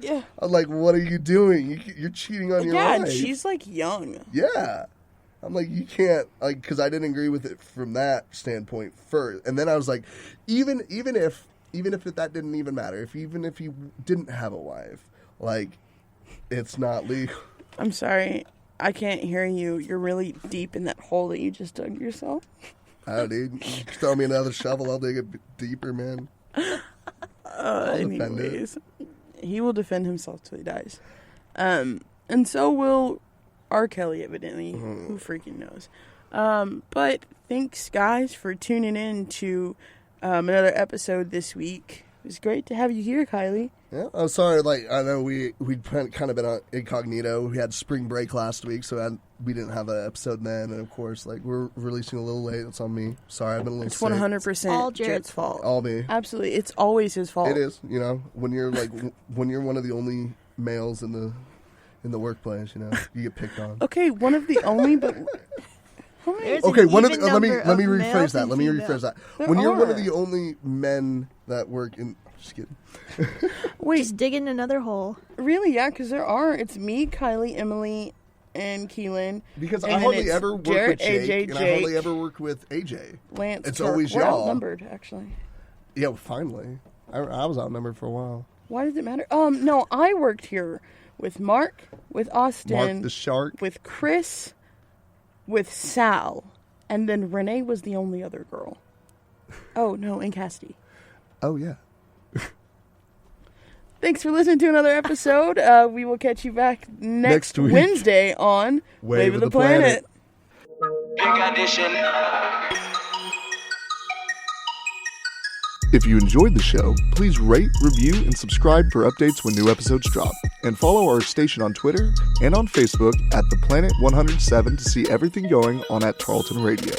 [SPEAKER 1] Yeah.
[SPEAKER 2] I'm like, what are you doing? You're cheating on your
[SPEAKER 1] Yeah,
[SPEAKER 2] wife.
[SPEAKER 1] and she's like young.
[SPEAKER 2] Yeah. I'm like, you can't, like, because I didn't agree with it from that standpoint first. And then I was like, even if that didn't even matter, even if he didn't have a wife, like, it's not legal.
[SPEAKER 1] I'm sorry. I can't hear you. You're really deep in that hole that you just dug yourself.
[SPEAKER 2] Oh, dude, you throw me another shovel, I'll dig it deeper, man.
[SPEAKER 1] Anyways, he will defend himself till he dies. And so will R.Kelly, evidently. Who freaking knows? But thanks, guys, for tuning in to another episode this week. It was great to have you here, Kylee.
[SPEAKER 2] Yeah, I'm sorry. Like, I know we'd kind of been on incognito. We had spring break last week, so we didn't have an episode then. And of course, like, we're releasing a little late. It's on me. Sorry, I've been a little
[SPEAKER 1] It's
[SPEAKER 2] sick.
[SPEAKER 1] 100%
[SPEAKER 3] All
[SPEAKER 1] Jared's fault.
[SPEAKER 2] All me.
[SPEAKER 1] Absolutely, it's always his fault.
[SPEAKER 2] It is. You know, when you're like when you're one of the only males in the workplace, you know, you get picked on.
[SPEAKER 1] Okay, one of the only, but how many?
[SPEAKER 3] There's
[SPEAKER 2] Okay,
[SPEAKER 3] an
[SPEAKER 2] let me
[SPEAKER 3] even number
[SPEAKER 2] let me
[SPEAKER 3] of
[SPEAKER 2] rephrase
[SPEAKER 3] males
[SPEAKER 2] that.
[SPEAKER 3] and
[SPEAKER 2] Let me
[SPEAKER 3] females.
[SPEAKER 2] rephrase that.
[SPEAKER 1] There
[SPEAKER 2] When you're one of
[SPEAKER 1] are.
[SPEAKER 2] the only men that work in, just kidding.
[SPEAKER 1] Wait,
[SPEAKER 3] Just digging another hole.
[SPEAKER 1] really? Yeah, because there are. It's me, Kylee, Emily, and Keelan.
[SPEAKER 2] Because
[SPEAKER 1] And
[SPEAKER 2] I
[SPEAKER 1] then
[SPEAKER 2] hardly
[SPEAKER 1] it's
[SPEAKER 2] ever work
[SPEAKER 1] Jarrett,
[SPEAKER 2] with Jake,
[SPEAKER 1] AJ,
[SPEAKER 2] and I hardly
[SPEAKER 1] Jake.
[SPEAKER 2] ever work with AJ.
[SPEAKER 1] Lance.
[SPEAKER 2] It's
[SPEAKER 1] Kirk.
[SPEAKER 2] always
[SPEAKER 1] We're
[SPEAKER 2] y'all.
[SPEAKER 1] outnumbered, actually.
[SPEAKER 2] Yeah, well, finally. I was outnumbered for a while.
[SPEAKER 1] Why does it matter? No, I worked here with Mark, with Austin,
[SPEAKER 2] Mark the Shark.
[SPEAKER 1] with Chris, with Sal, and then Renee was the only other girl. Oh, no, and Cassidy.
[SPEAKER 2] Oh, yeah.
[SPEAKER 1] Thanks for listening to another episode. We will catch you back next
[SPEAKER 2] week.
[SPEAKER 1] Wednesday on Wave of the Planet.
[SPEAKER 4] Big audition.
[SPEAKER 2] If you enjoyed the show, please rate, review, and subscribe for updates when new episodes drop. And follow our station on Twitter and on Facebook at The Planet 107 to see everything going on at Tarleton Radio.